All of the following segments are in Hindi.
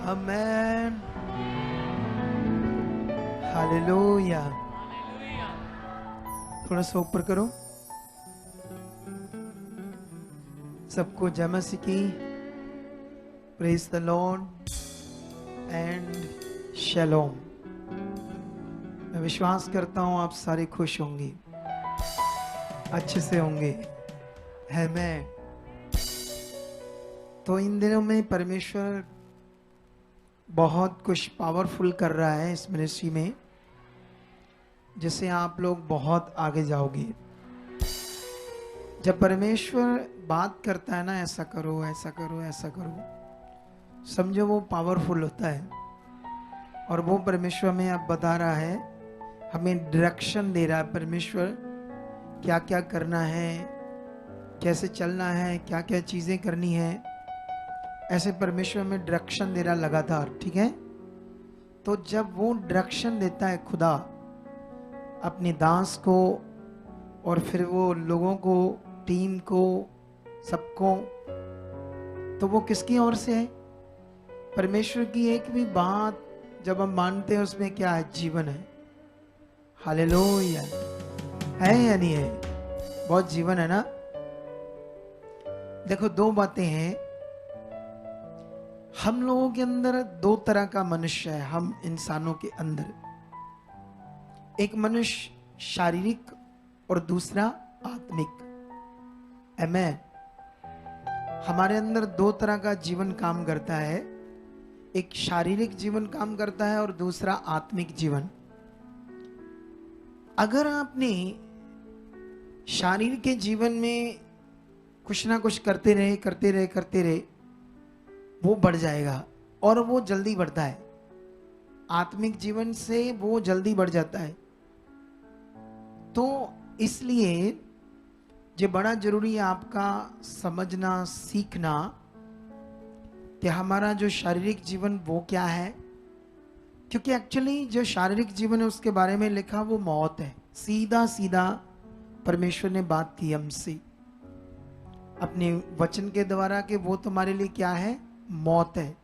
आमेन। हालेलुया। थोड़ा सा ऊपर करो। सबको जय मसीह की। Praise the Lord and shalom. मैं विश्वास करता हूं आप सारे खुश होंगे, अच्छे से होंगे। आमेन। तो इन दिनों में परमेश्वर बहुत कुछ पावरफुल कर रहा है इस मिनिस्ट्री में, जिससे आप लोग बहुत आगे जाओगे। जब परमेश्वर बात करता है ना, ऐसा करो ऐसा करो ऐसा करो, समझो वो पावरफुल होता है। और वो परमेश्वर में अब बता रहा है, हमें डायरेक्शन दे रहा है परमेश्वर, क्या क्या करना है, कैसे चलना है, क्या क्या चीज़ें करनी है। ऐसे परमेश्वर में डायरेक्शन दे रहा लगातार, ठीक है। तो जब वो डायरेक्शन देता है खुदा अपने दास को, और फिर वो लोगों को, टीम को, सबको, तो वो किसकी ओर से है? परमेश्वर की एक भी बात जब हम मानते हैं उसमें क्या है? जीवन है। हालेलुया। है या नहीं है? बहुत जीवन है ना। देखो, दो बातें हैं। हम लोगों के अंदर दो तरह का मनुष्य है। हम इंसानों के अंदर एक मनुष्य शारीरिक और दूसरा आत्मिक। आमेन। हमारे अंदर दो तरह का जीवन काम करता है। एक शारीरिक जीवन काम करता है और दूसरा आत्मिक जीवन। अगर आपने शारीरिक के जीवन में कुछ ना कुछ करते रहे, वो बढ़ जाएगा और वो जल्दी बढ़ता है। आत्मिक जीवन से वो जल्दी बढ़ जाता है। तो इसलिए ये बड़ा जरूरी है आपका समझना, सीखना कि हमारा जो शारीरिक जीवन वो क्या है। क्योंकि एक्चुअली जो शारीरिक जीवन है उसके बारे में लिखा वो मौत है। सीधा सीधा परमेश्वर ने बात की हमसे अपने वचन के द्वारा कि वो तुम्हारे लिए क्या है? मौत है।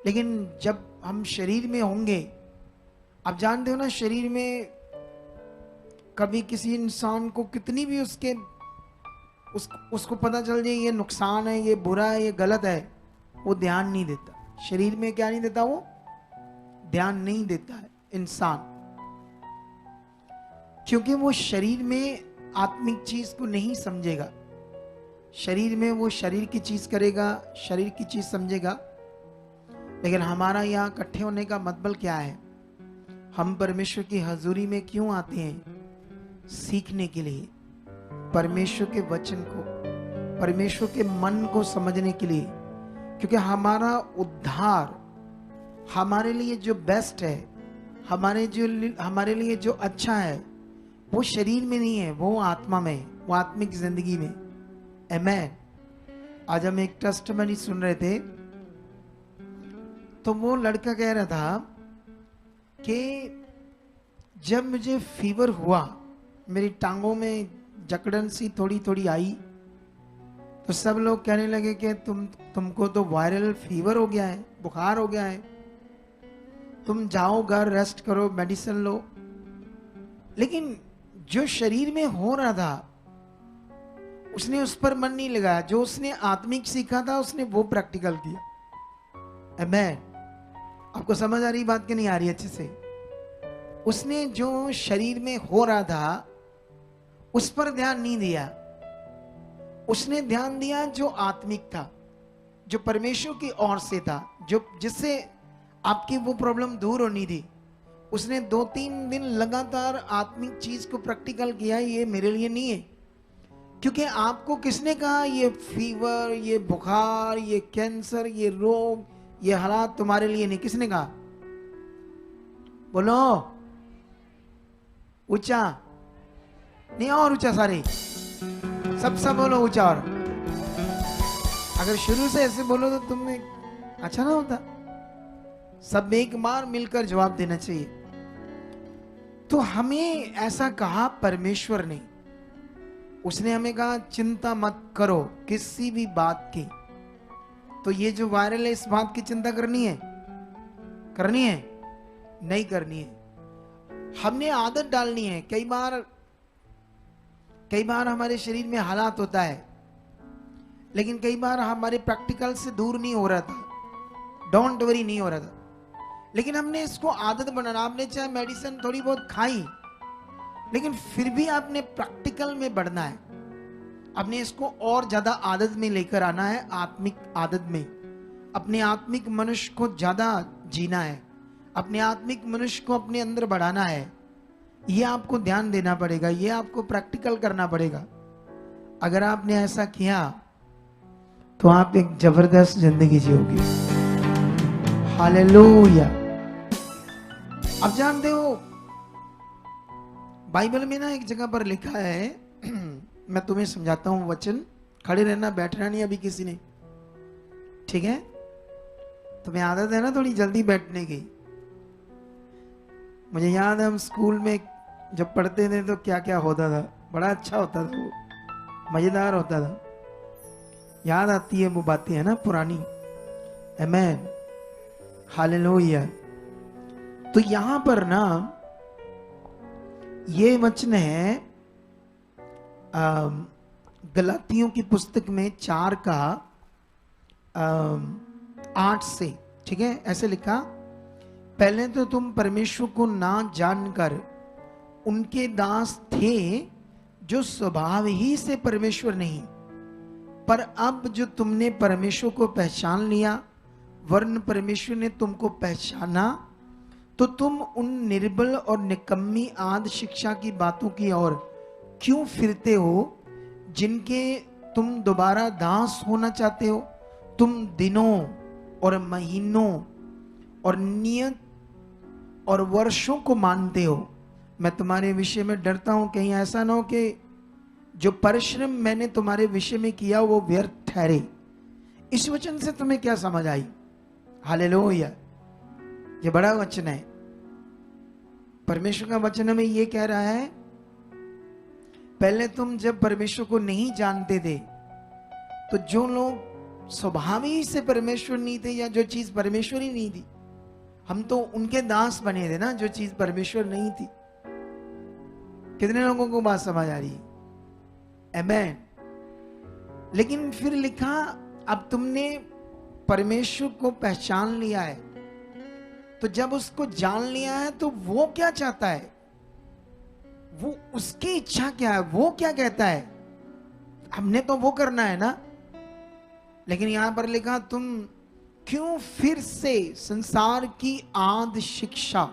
लेकिन जब हम शरीर में होंगे, आप जानते हो ना, शरीर में कभी किसी इंसान को कितनी भी उसको पता चल जाए ये नुकसान है, ये बुरा है, ये गलत है, वो ध्यान नहीं देता। शरीर में क्या नहीं देता? वो ध्यान नहीं देता है इंसान, क्योंकि वो शरीर में आत्मिक चीज को नहीं समझेगा। शरीर में वो शरीर की चीज करेगा, शरीर की चीज समझेगा। लेकिन हमारा यहाँ इकट्ठे होने का मतलब क्या है? हम परमेश्वर की हजूरी में क्यों आते हैं? सीखने के लिए, परमेश्वर के वचन को, परमेश्वर के मन को समझने के लिए। क्योंकि हमारा उद्धार, हमारे लिए जो बेस्ट है, हमारे लिए जो अच्छा है, वो शरीर में नहीं है, वो आत्मा में, वो आत्मिक जिंदगी में। आमेन। आज हम एक टेस्टमनी सुन रहे थे, तो वो लड़का कह रहा था कि जब मुझे फीवर हुआ, मेरी टांगों में जकड़न सी थोड़ी थोड़ी आई, तो सब लोग कहने लगे कि तुमको तो वायरल फीवर हो गया है, बुखार हो गया है, तुम जाओ घर, रेस्ट करो, मेडिसिन लो। लेकिन जो शरीर में हो रहा था उसने उस पर मन नहीं लगाया। जो उसने आत्मिक सीखा था उसने वो प्रैक्टिकल किया। आमेन। आपको समझ आ रही बात कि नहीं आ रही अच्छे से? उसने जो शरीर में हो रहा था उस पर ध्यान नहीं दिया। उसने ध्यान दिया जो आत्मिक था, जो परमेश्वर की ओर से था, जो जिससे आपकी वो प्रॉब्लम दूर होनी थी। उसने 2-3 दिन लगातार आत्मिक चीज को प्रैक्टिकल किया। ये मेरे लिए नहीं है, क्योंकि आपको किसने कहा ये फीवर, ये बुखार, ये कैंसर, ये रोग, ये हालात तुम्हारे लिए नहीं? किसने कहा? बोलो ऊंचा, नहीं और ऊंचा, सारे सब बोलो ऊंचा। और अगर शुरू से ऐसे बोलो तो तुमने अच्छा ना होता। सब एक बार मिलकर जवाब देना चाहिए। तो हमें ऐसा कहा परमेश्वर ने। उसने हमें कहा चिंता मत करो किसी भी बात की, तो ये जो वायरल है, इस बात की चिंता करनी है? करनी है? नहीं करनी है। हमने आदत डालनी है। कई बार हमारे शरीर में हालात होता है, लेकिन कई बार हमारे प्रैक्टिकल से दूर नहीं हो रहा था, डोंट वरी नहीं हो रहा था, लेकिन हमने इसको आदत बनाना। आपने चाहे मेडिसिन थोड़ी बहुत खाई, लेकिन फिर भी आपने प्रैक्टिकल में बढ़ना है। आपने इसको और ज्यादा आदत में लेकर आना है, आत्मिक आदत में। अपने आत्मिक मनुष्य को ज्यादा जीना है, अपने आत्मिक मनुष्य को अपने अंदर बढ़ाना है। ये आपको ध्यान देना पड़ेगा, ये आपको प्रैक्टिकल करना पड़ेगा। अगर आपने ऐसा किया तो आप एक जबरदस्त जिंदगी जियोगे। हालेलुया। अब जानते हो, बाइबल में ना एक जगह पर लिखा है, मैं तुम्हें समझाता हूं वचन। खड़े रहना, बैठना नहीं अभी किसी ने, ठीक है? तुम्हें आदत है ना थोड़ी जल्दी बैठने की। मुझे याद है हम स्कूल में जब पढ़ते थे तो क्या क्या होता था, बड़ा अच्छा होता था, वो मजेदार होता था। याद आती है वो बातें, है ना, पुरानी। आमेन, हालेलुया। तो यहां पर ना ये वचन है गलातियों की पुस्तक में 4 का 8 से, ठीक है? ऐसे लिखा, पहले तो तुम परमेश्वर को ना जानकर उनके दास थे जो स्वभाव ही से परमेश्वर नहीं, पर अब जो तुमने परमेश्वर को पहचान लिया, वरन परमेश्वर ने तुमको पहचाना, तो तुम उन निर्बल और निकम्मी आद शिक्षा की बातों की ओर क्यों फिरते हो, जिनके तुम दोबारा दास होना चाहते हो? तुम दिनों और महीनों और नियत और वर्षों को मानते हो। मैं तुम्हारे विषय में डरता हूं, कहीं ऐसा ना हो कि जो परिश्रम मैंने तुम्हारे विषय में किया वो व्यर्थ ठहरे। इस वचन से तुम्हें क्या समझ आई? हालेलुया। ये बड़ा वचन है। परमेश्वर का वचन हमें ये कह रहा है, पहले तुम जब परमेश्वर को नहीं जानते थे, तो जो लोग स्वभाव ही से परमेश्वर नहीं थे, या जो चीज परमेश्वर ही नहीं थी, हम तो उनके दास बने थे ना, जो चीज परमेश्वर नहीं थी। कितने लोगों को बात समझ आ रही है? आमेन। लेकिन फिर लिखा, अब तुमने परमेश्वर को पहचान लिया है, तो जब उसको जान लिया है तो वो क्या चाहता है, वो उसकी इच्छा क्या है, वो क्या कहता है, हमने तो वो करना है ना। लेकिन यहां पर लिखा, तुम क्यों फिर से संसार की आद शिक्षा,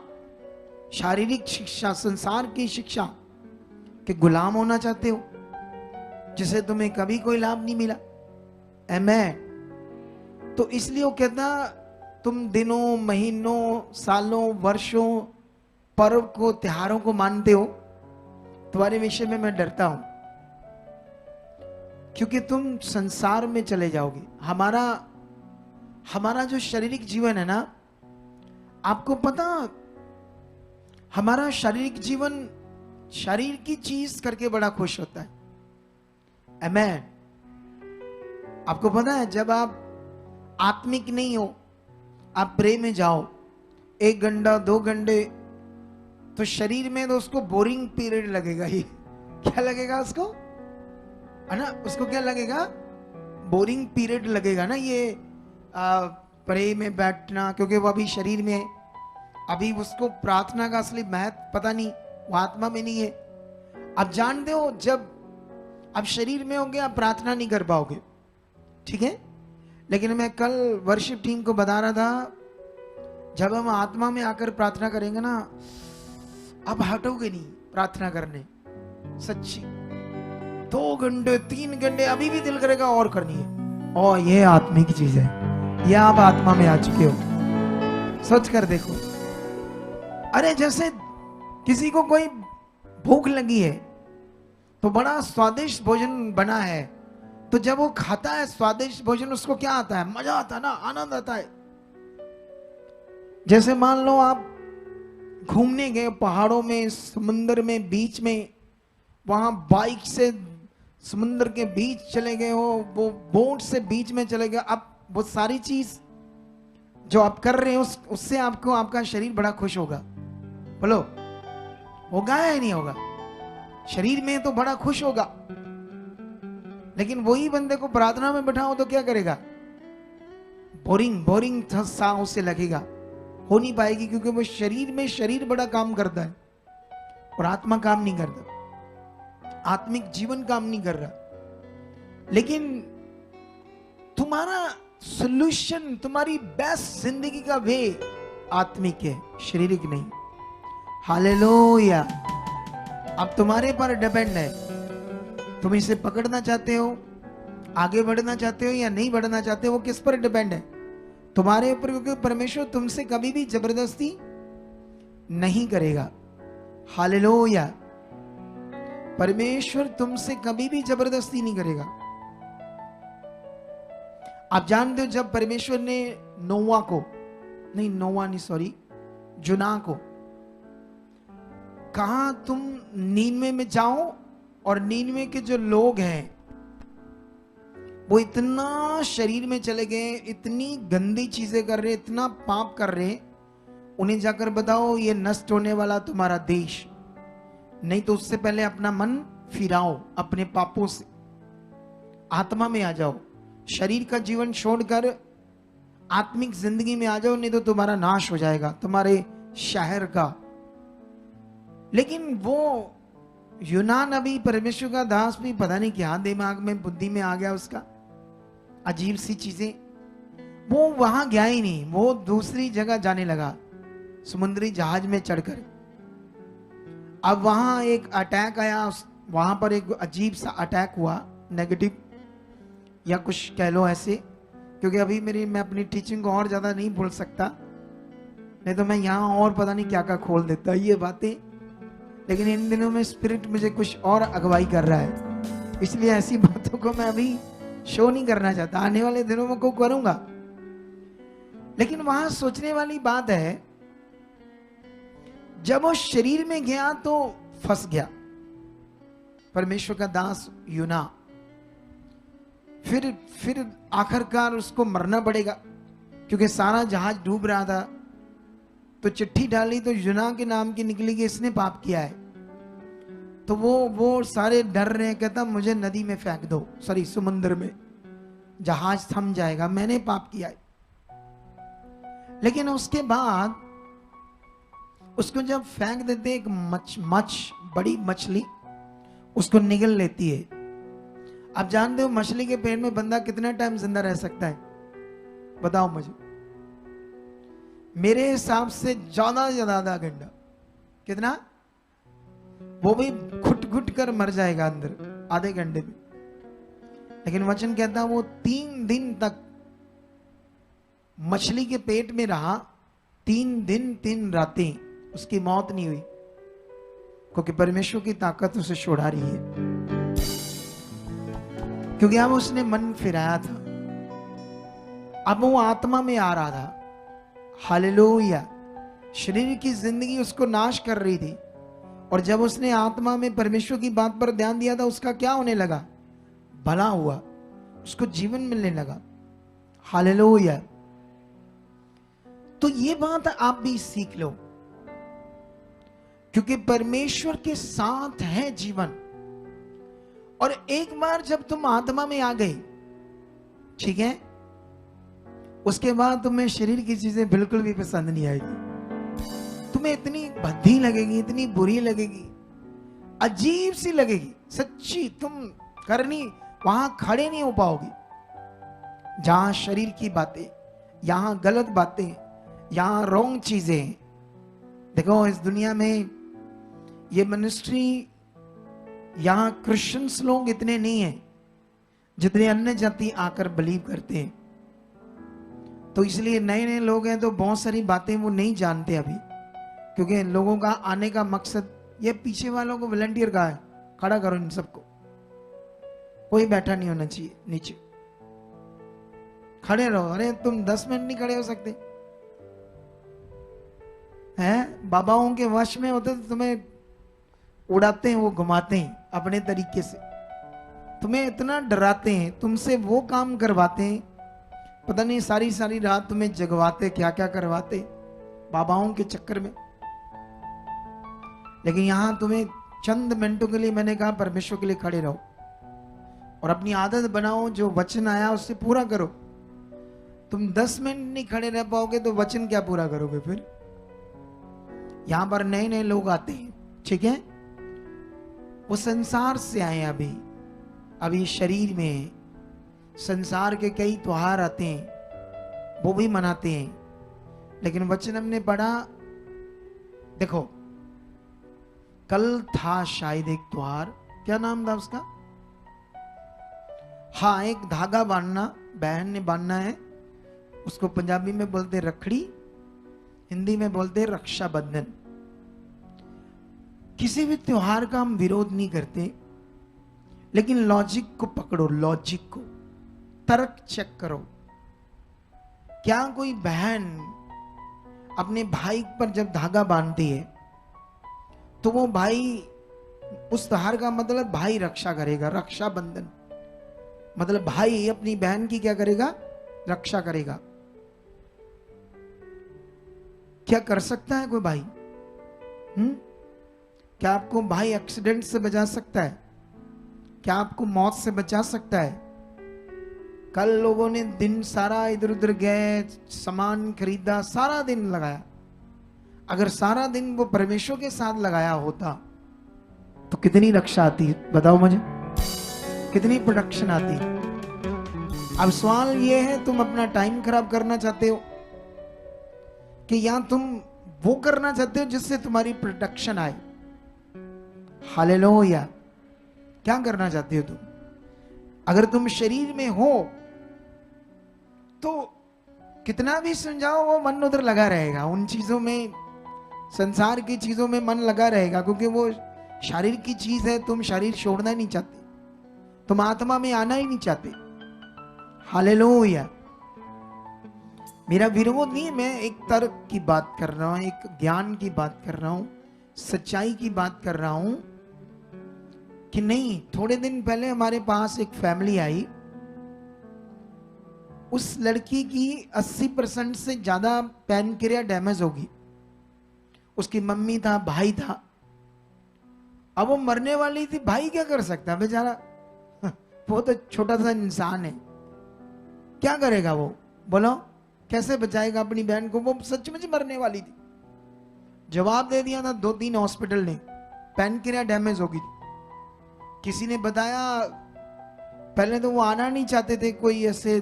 शारीरिक शिक्षा, संसार की शिक्षा के गुलाम होना चाहते हो, जिसे तुम्हें कभी कोई लाभ नहीं मिला? आमेन। तो इसलिए वो कहता, तुम दिनों, महीनों, सालों, वर्षों, पर्व को, त्योहारों को मानते हो। तुम्हारे विषय में मैं डरता हूं, क्योंकि तुम संसार में चले जाओगे। हमारा जो शारीरिक जीवन है ना, आपको पता, हमारा शारीरिक जीवन शरीर की चीज करके बड़ा खुश होता है। आमेन। आपको पता है, जब आप आत्मिक नहीं हो, आप प्रे में जाओ 1 घंटा 2 घंटे, तो शरीर में तो उसको बोरिंग पीरियड लगेगा ही। क्या लगेगा उसको, है ना? उसको क्या लगेगा? बोरिंग पीरियड लगेगा ना, ये प्रे में बैठना, क्योंकि वो अभी शरीर में है। अभी उसको प्रार्थना का असली महत्व पता नहीं, वो आत्मा में नहीं है। आप जानते हो, जब आप शरीर में होंगे आप प्रार्थना नहीं कर पाओगे, ठीक है? लेकिन मैं कल वर्शिप टीम को बता रहा था, जब हम आत्मा में आकर प्रार्थना करेंगे ना, आप हटोगे नहीं प्रार्थना करने, सच्ची। 2 घंटे 3 घंटे अभी भी दिल करेगा और करनी है। और ये आत्मिक चीज है, ये आप आत्मा में आ चुके हो। सोच कर देखो। अरे जैसे किसी को कोई भूख लगी है, तो बड़ा स्वादिष्ट भोजन बना है, तो जब वो खाता है स्वादिष्ट भोजन, उसको क्या आता है? मजा आता है ना, आनंद आता है। जैसे मान लो आप घूमने गए पहाड़ों में, समुद्र में, बीच में, वहां बाइक से समुद्र के बीच चले गए हो, वो बोट से बीच में चले गए। अब वो सारी चीज जो आप कर रहे हो उससे आपको आपका शरीर बड़ा खुश होगा। बोलो, होगा या नहीं होगा? शरीर में तो बड़ा खुश होगा, लेकिन वही बंदे को प्रार्थना में बैठाओ तो क्या करेगा? बोरिंग बोरिंग सा उसे लगेगा, हो नहीं पाएगी, क्योंकि वो शरीर में शरीर बड़ा काम करता है और आत्मा काम नहीं करता, आत्मिक जीवन काम नहीं कर रहा। लेकिन तुम्हारा सॉल्यूशन, तुम्हारी बेस्ट जिंदगी का वे आत्मिक है, शारीरिक नहीं। हालेलुया। अब तुम्हारे पर डिपेंड है, तुम इसे पकड़ना चाहते हो, आगे बढ़ना चाहते हो या नहीं बढ़ना चाहते हो, वो किस पर डिपेंड है? तुम्हारे ऊपर, क्योंकि परमेश्वर तुमसे कभी भी जबरदस्ती नहीं करेगा। हालेलुया। परमेश्वर तुमसे कभी भी जबरदस्ती नहीं करेगा। आप जानते हो, जब परमेश्वर ने जुना को कहा तुम नीनवे में जाओ, और नीनवे के जो लोग हैं वो इतना शरीर में चले गए, इतनी गंदी चीजें कर रहे, इतना पाप कर रहे, उन्हें जाकर बताओ ये नष्ट होने वाला तुम्हारा देश, नहीं तो उससे पहले अपना मन फिराओ अपने पापों से, आत्मा में आ जाओ, शरीर का जीवन छोड़कर आत्मिक जिंदगी में आ जाओ, नहीं तो तुम्हारा नाश हो जाएगा, तुम्हारे शहर का। लेकिन वो यूनान नबी, परमेश्वर का दास भी, पता नहीं क्या दिमाग में बुद्धि में आ गया उसका, अजीब सी चीजें, वो वहां गया ही नहीं, वो दूसरी जगह जाने लगा समुद्री जहाज में चढ़कर। अब वहां एक अटैक आया, वहां पर एक अजीब सा अटैक हुआ, नेगेटिव या कुछ कह लो ऐसे, क्योंकि अभी मैं अपनी टीचिंग को और ज्यादा नहीं बोल सकता, नहीं तो मैं यहाँ और पता नहीं क्या क्या खोल देता ये बातें। लेकिन इन दिनों में स्पिरिट मुझे कुछ और अगुवाई कर रहा है, इसलिए ऐसी बातों को मैं अभी शो नहीं करना चाहता, आने वाले दिनों में को करूंगा। लेकिन वहां सोचने वाली बात है, जब वो शरीर में गया तो फंस गया परमेश्वर का दास यूना। फिर आखिरकार उसको मरना पड़ेगा, क्योंकि सारा जहाज डूब रहा था। तो चिट्ठी डाली तो यूना के नाम की निकली कि इसने पाप किया है। तो वो सारे डर रहे हैं, कहता मुझे नदी में फेंक दो, सॉरी समुद्र में, जहाज थम जाएगा, मैंने पाप किया है। लेकिन उसके बाद उसको जब फेंक देते, एक बड़ी मछली उसको निगल लेती है। आप जानते हो मछली के पेट में बंदा कितना टाइम जिंदा रह सकता है? बताओ मुझे। मेरे हिसाब से ज्यादा से ज्यादा आधा घंटा। कितना? वो भी घुट घुट कर मर जाएगा अंदर आधे घंटे में। लेकिन वचन कहता वो 3 दिन तक मछली के पेट में रहा, 3 दिन 3 रातें, उसकी मौत नहीं हुई, क्योंकि परमेश्वर की ताकत उसे छुड़ा रही है। क्योंकि अब उसने मन फिराया था, अब वो आत्मा में आ रहा था। हालेलुया। शरीर की जिंदगी उसको नाश कर रही थी, और जब उसने आत्मा में परमेश्वर की बात पर ध्यान दिया था, उसका क्या होने लगा? भला हुआ, उसको जीवन मिलने लगा। हालेलुया। तो ये बात आप भी सीख लो, क्योंकि परमेश्वर के साथ है जीवन। और एक बार जब तुम आत्मा में आ गए, ठीक है, उसके बाद तुम्हें शरीर की चीजें बिल्कुल भी पसंद नहीं आएगी। तुम्हें इतनी भद्दी लगेगी, इतनी बुरी लगेगी, अजीब सी लगेगी, सच्ची। तुम करनी वहां खड़े नहीं हो पाओगे। जहां शरीर की बातें, यहां गलत बातें, यहां रॉन्ग चीजें। देखो इस दुनिया में ये मिनिस्ट्री, यहां क्रिश्चियंस लोग इतने नहीं हैं जितने अन्य जाति आकर बिलीव करते हैं। तो इसलिए नए नए लोग हैं तो बहुत सारी बातें वो नहीं जानते अभी, क्योंकि लोगों का आने का मकसद, ये पीछे वालों को वॉलंटियर कहा है, खड़ा करो इन सबको, कोई बैठा नहीं होना चाहिए, नीचे खड़े रहो। अरे तुम 10 मिनट नहीं खड़े हो सकते हैं? बाबाओं के वश में होते तो तुम्हें उड़ाते हैं, वो घुमाते हैं अपने तरीके से, तुम्हें इतना डराते हैं, तुमसे वो काम करवाते हैं पता नहीं सारी सारी रात तुम्हें जगवाते, क्या क्या करवाते बाबाओं के चक्कर में। लेकिन यहां तुम्हें चंद मिनटों के लिए मैंने कहा परमेश्वर के लिए खड़े रहो और अपनी आदत बनाओ, जो वचन आया उससे पूरा करो। तुम 10 मिनट नहीं खड़े रह पाओगे तो वचन क्या पूरा करोगे फिर। यहां पर नए नए लोग आते हैं, ठीक है, वो संसार से आए हैं। अभी शरीर में संसार के कई त्योहार आते हैं, वो भी मनाते हैं। लेकिन वचन हमने पढ़ा, देखो कल था शायद एक त्योहार, क्या नाम था उसका, हाँ एक धागा बांधना, बहन ने बांधना है, उसको पंजाबी में बोलते रखड़ी, हिंदी में बोलते रक्षाबंधन। किसी भी त्योहार का हम विरोध नहीं करते, लेकिन लॉजिक को पकड़ो, लॉजिक को, तर्क चेक करो। क्या कोई बहन अपने भाई पर जब धागा बांधती है तो वो भाई, उस त्योहार का मतलब भाई रक्षा करेगा, रक्षाबंधन मतलब भाई अपनी बहन की क्या करेगा, रक्षा करेगा। क्या कर सकता है कोई भाई? क्या आपको भाई एक्सीडेंट से बचा सकता है? क्या आपको मौत से बचा सकता है? कल लोगों ने दिन सारा इधर उधर गए, सामान खरीदा, सारा दिन लगाया। अगर सारा दिन वो परमेश्वर के साथ लगाया होता तो कितनी रक्षा आती, बताओ मुझे, कितनी प्रोडक्शन आती। अब सवाल ये है, तुम अपना टाइम खराब करना चाहते हो कि या तुम वो करना चाहते हो जिससे तुम्हारी प्रोडक्शन आए? हालेलुया। क्या करना चाहते हो तुम? अगर तुम शरीर में हो तो कितना भी समझाओ वो मन उधर लगा रहेगा, उन चीजों में, संसार की चीजों में मन लगा रहेगा, क्योंकि वो शरीर की चीज है। तुम शरीर छोड़ना ही नहीं चाहते, तुम आत्मा में आना ही नहीं चाहते। हालेलुया। मेरा विरोध नहीं है, मैं एक तर्क की बात कर रहा हूं, एक ज्ञान की बात कर रहा हूं, सच्चाई की बात कर रहा हूं कि नहीं। थोड़े दिन पहले हमारे पास एक फैमिली आई, उस लड़की की 80% से ज्यादा पैनक्रिया डैमेज होगी। उसकी मम्मी था, भाई था, अब वो मरने वाली थी। भाई क्या कर सकता है बेचारा, वो तो छोटा सा इंसान है, क्या करेगा वो, बोलो कैसे बचाएगा अपनी बहन को? वो सचमुच मरने वाली थी। जवाब दे दिया था 2-3 हॉस्पिटल ने, पैनक्रिया डैमेज होगी। किसी ने बताया, पहले तो वो आना नहीं चाहते थे, कोई ऐसे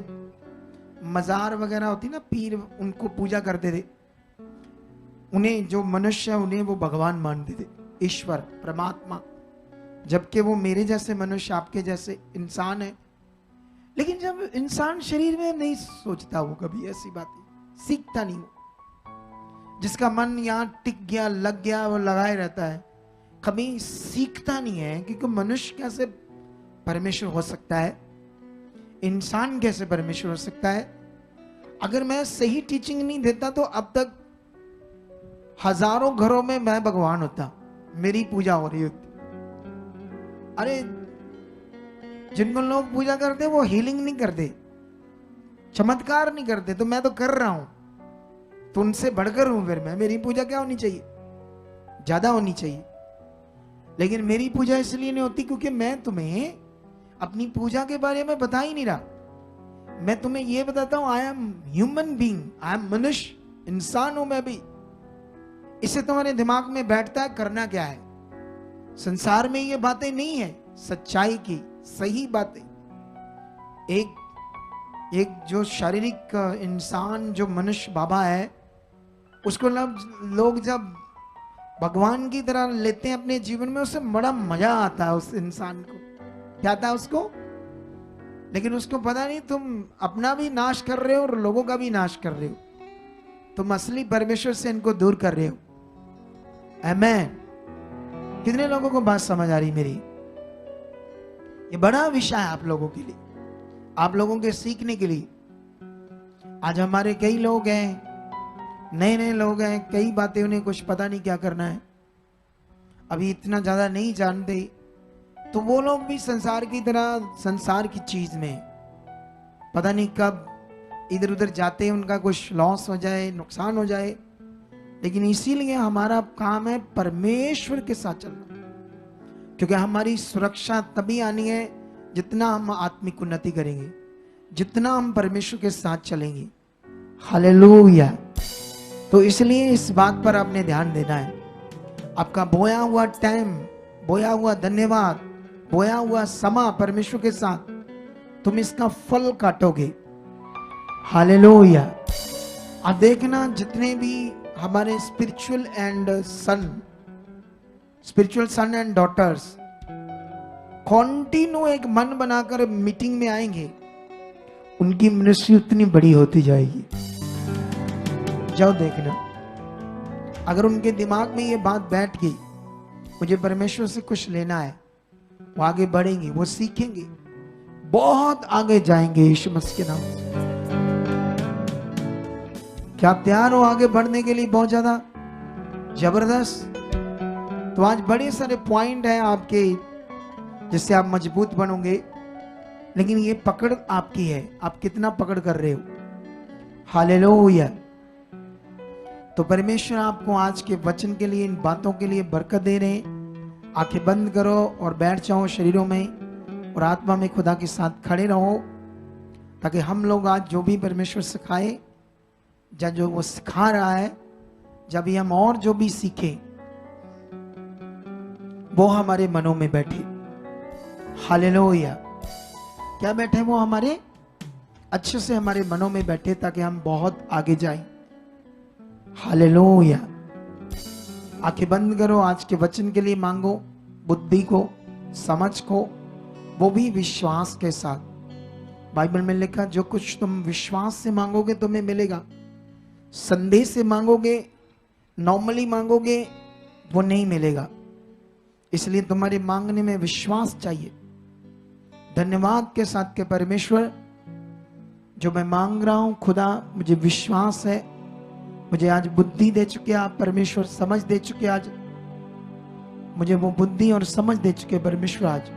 मजार वगैरह होती ना, पीर, उनको पूजा करते थे। उन्हें जो मनुष्य है उन्हें वो भगवान मानते थे, ईश्वर, परमात्मा, जबकि वो मेरे जैसे मनुष्य, आपके जैसे इंसान है। लेकिन जब इंसान शरीर में नहीं सोचता, वो कभी ऐसी बातें सीखता नहीं। वो जिसका मन यहां टिक गया, लग गया, वो लगाए रहता है, कभी सीखता नहीं है कि मनुष्य कैसे परमेश्वर हो सकता है, इंसान कैसे परमेश्वर हो सकता है। अगर मैं सही टीचिंग नहीं देता तो अब तक हजारों घरों में मैं भगवान होता, मेरी पूजा हो रही होती। अरे जिनको लोग पूजा करते वो हीलिंग नहीं करते, चमत्कार नहीं करते, तो मैं तो कर रहा हूं, तो उनसे बढ़कर हूं। फिर मैं, मेरी पूजा क्या होनी चाहिए, ज्यादा होनी चाहिए। लेकिन मेरी पूजा इसलिए नहीं होती क्योंकि मैं तुम्हें अपनी पूजा के बारे में बता ही नहीं रहा। मैं तुम्हें यह बताता हूं, I am human being, I am मनुष्य, इंसान हूं मैं भी। इससे तुम्हारे दिमाग में बैठता है करना क्या है। संसार में ये बातें नहीं है, सच्चाई की सही बातें। एक जो शारीरिक इंसान, जो मनुष्य बाबा है, उसको लोग जब भगवान की तरह लेते हैं अपने जीवन में, उससे बड़ा मजा आता है उस इंसान को। क्या आता है उसको? लेकिन उसको पता नहीं तुम अपना भी नाश कर रहे हो और लोगों का भी नाश कर रहे हो। तुम असली परमेश्वर से इनको दूर कर रहे हो। आमेन। कितने लोगों को बात समझ आ रही मेरी? ये बड़ा विषय है आप लोगों के लिए, आप लोगों के सीखने के लिए। आज हमारे कई लोग हैं, नए नए लोग हैं, कई बातें उन्हें कुछ पता नहीं क्या करना है, अभी इतना ज्यादा नहीं जानते, तो वो लोग भी संसार की तरह, संसार की चीज में पता नहीं कब इधर उधर जाते हैं उनका कुछ लॉस हो जाए, नुकसान हो जाए, लेकिन इसीलिए हमारा काम है परमेश्वर के साथ चलना, क्योंकि हमारी सुरक्षा तभी आनी है जितना हम आत्मिक उन्नति करेंगे, जितना हम परमेश्वर के साथ चलेंगे। हालेलुया। तो इसलिए इस बात पर आपने ध्यान देना है। आपका बोया हुआ टाइम, बोया हुआ धन्यवाद, बोया हुआ समा परमेश्वर के साथ, तुम इसका फल काटोगे। हालेलुया। आप देखना जितने भी हमारे spiritual son and daughters continue एक मन बनाकर मीटिंग में आएंगे, उनकी मिनिस्ट्री उतनी बड़ी होती जाएगी। जाओ देखना, अगर उनके दिमाग में ये बात बैठ गई, मुझे परमेश्वर से कुछ लेना है, वो आगे बढ़ेंगे, वो सीखेंगे, बहुत आगे जाएंगे यीशु मसीह के नाम से। क्या तैयार हो आगे बढ़ने के लिए? बहुत ज्यादा जबरदस्त। तो आज बड़े सारे पॉइंट हैं आपके, जिससे आप मजबूत बनोगे, लेकिन ये पकड़ आपकी है, आप कितना पकड़ कर रहे हो। हालेलुया। तो परमेश्वर आपको आज के वचन के लिए, इन बातों के लिए बरकत दे रहे हैं। आंखें बंद करो और बैठ जाओ शरीरों में और आत्मा में खुदा के साथ खड़े रहो, ताकि हम लोग आज जो भी परमेश्वर सिखाए, या जो वो सिखा रहा है, जब हम और जो भी सीखें वो हमारे मनों में बैठे। हालेलुया। क्या बैठे? वो हमारे अच्छे से हमारे मनों में बैठे, ताकि हम बहुत आगे जाएं। हालेलुया। आंखें बंद करो, आज के वचन के लिए मांगो बुद्धि को, समझ को, वो भी विश्वास के साथ। बाइबल में लिखा, जो कुछ तुम विश्वास से मांगोगे तुम्हें मिलेगा, संदेह से मांगोगे, नॉर्मली मांगोगे, वो नहीं मिलेगा। इसलिए तुम्हारे मांगने में विश्वास चाहिए, धन्यवाद के साथ के परमेश्वर, जो मैं मांग रहा हूं खुदा, मुझे विश्वास है, मुझे आज बुद्धि दे चुके आप परमेश्वर, समझ दे चुके आज मुझे, वो बुद्धि और समझ दे चुके परमेश्वर आज,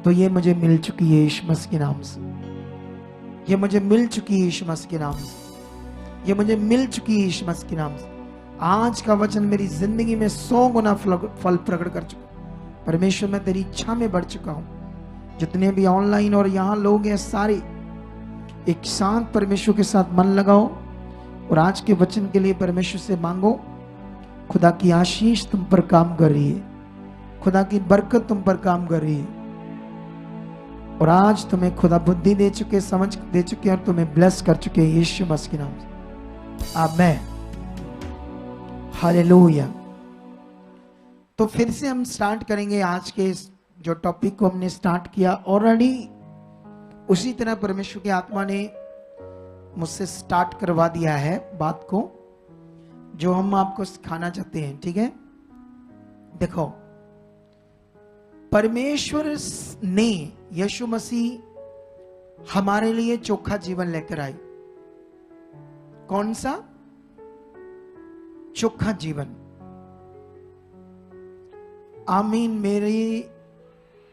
तो ये मुझे मिल चुकी है यीशु मसीह के नाम से। ये मुझे मिल चुकी है यीशु मसीह के नाम से। ये मुझे मिल चुकी है यीशु मसीह के नाम से। आज का वचन मेरी जिंदगी में 100 गुना फल प्रकट कर चुका। परमेश्वर, मैं तेरी इच्छा में बढ़ चुका हूं। जितने भी ऑनलाइन और यहाँ लोग हैं, सारे एक साथ परमेश्वर के साथ मन लगाओ और आज के वचन के लिए परमेश्वर से मांगो। खुदा की आशीष तुम पर काम कर रही है, खुदा की बरकत तुम पर काम कर रही है, और आज तुम्हें खुदा बुद्धि दे चुके, समझ दे चुके, और तुम्हें ब्लेस कर चुके यीशु मसीह के नाम से। आमेन। हालेलुया। तो फिर से हम स्टार्ट करेंगे आज के जो टॉपिक को हमने स्टार्ट किया ऑलरेडी, उसी तरह परमेश्वर की आत्मा ने मुझसे स्टार्ट करवा दिया है बात को, जो हम आपको सिखाना चाहते हैं। ठीक है, देखो, परमेश्वर ने, यीशु मसीह हमारे लिए चोखा जीवन लेकर आए। कौन सा? चोखा जीवन। आमीन। मेरी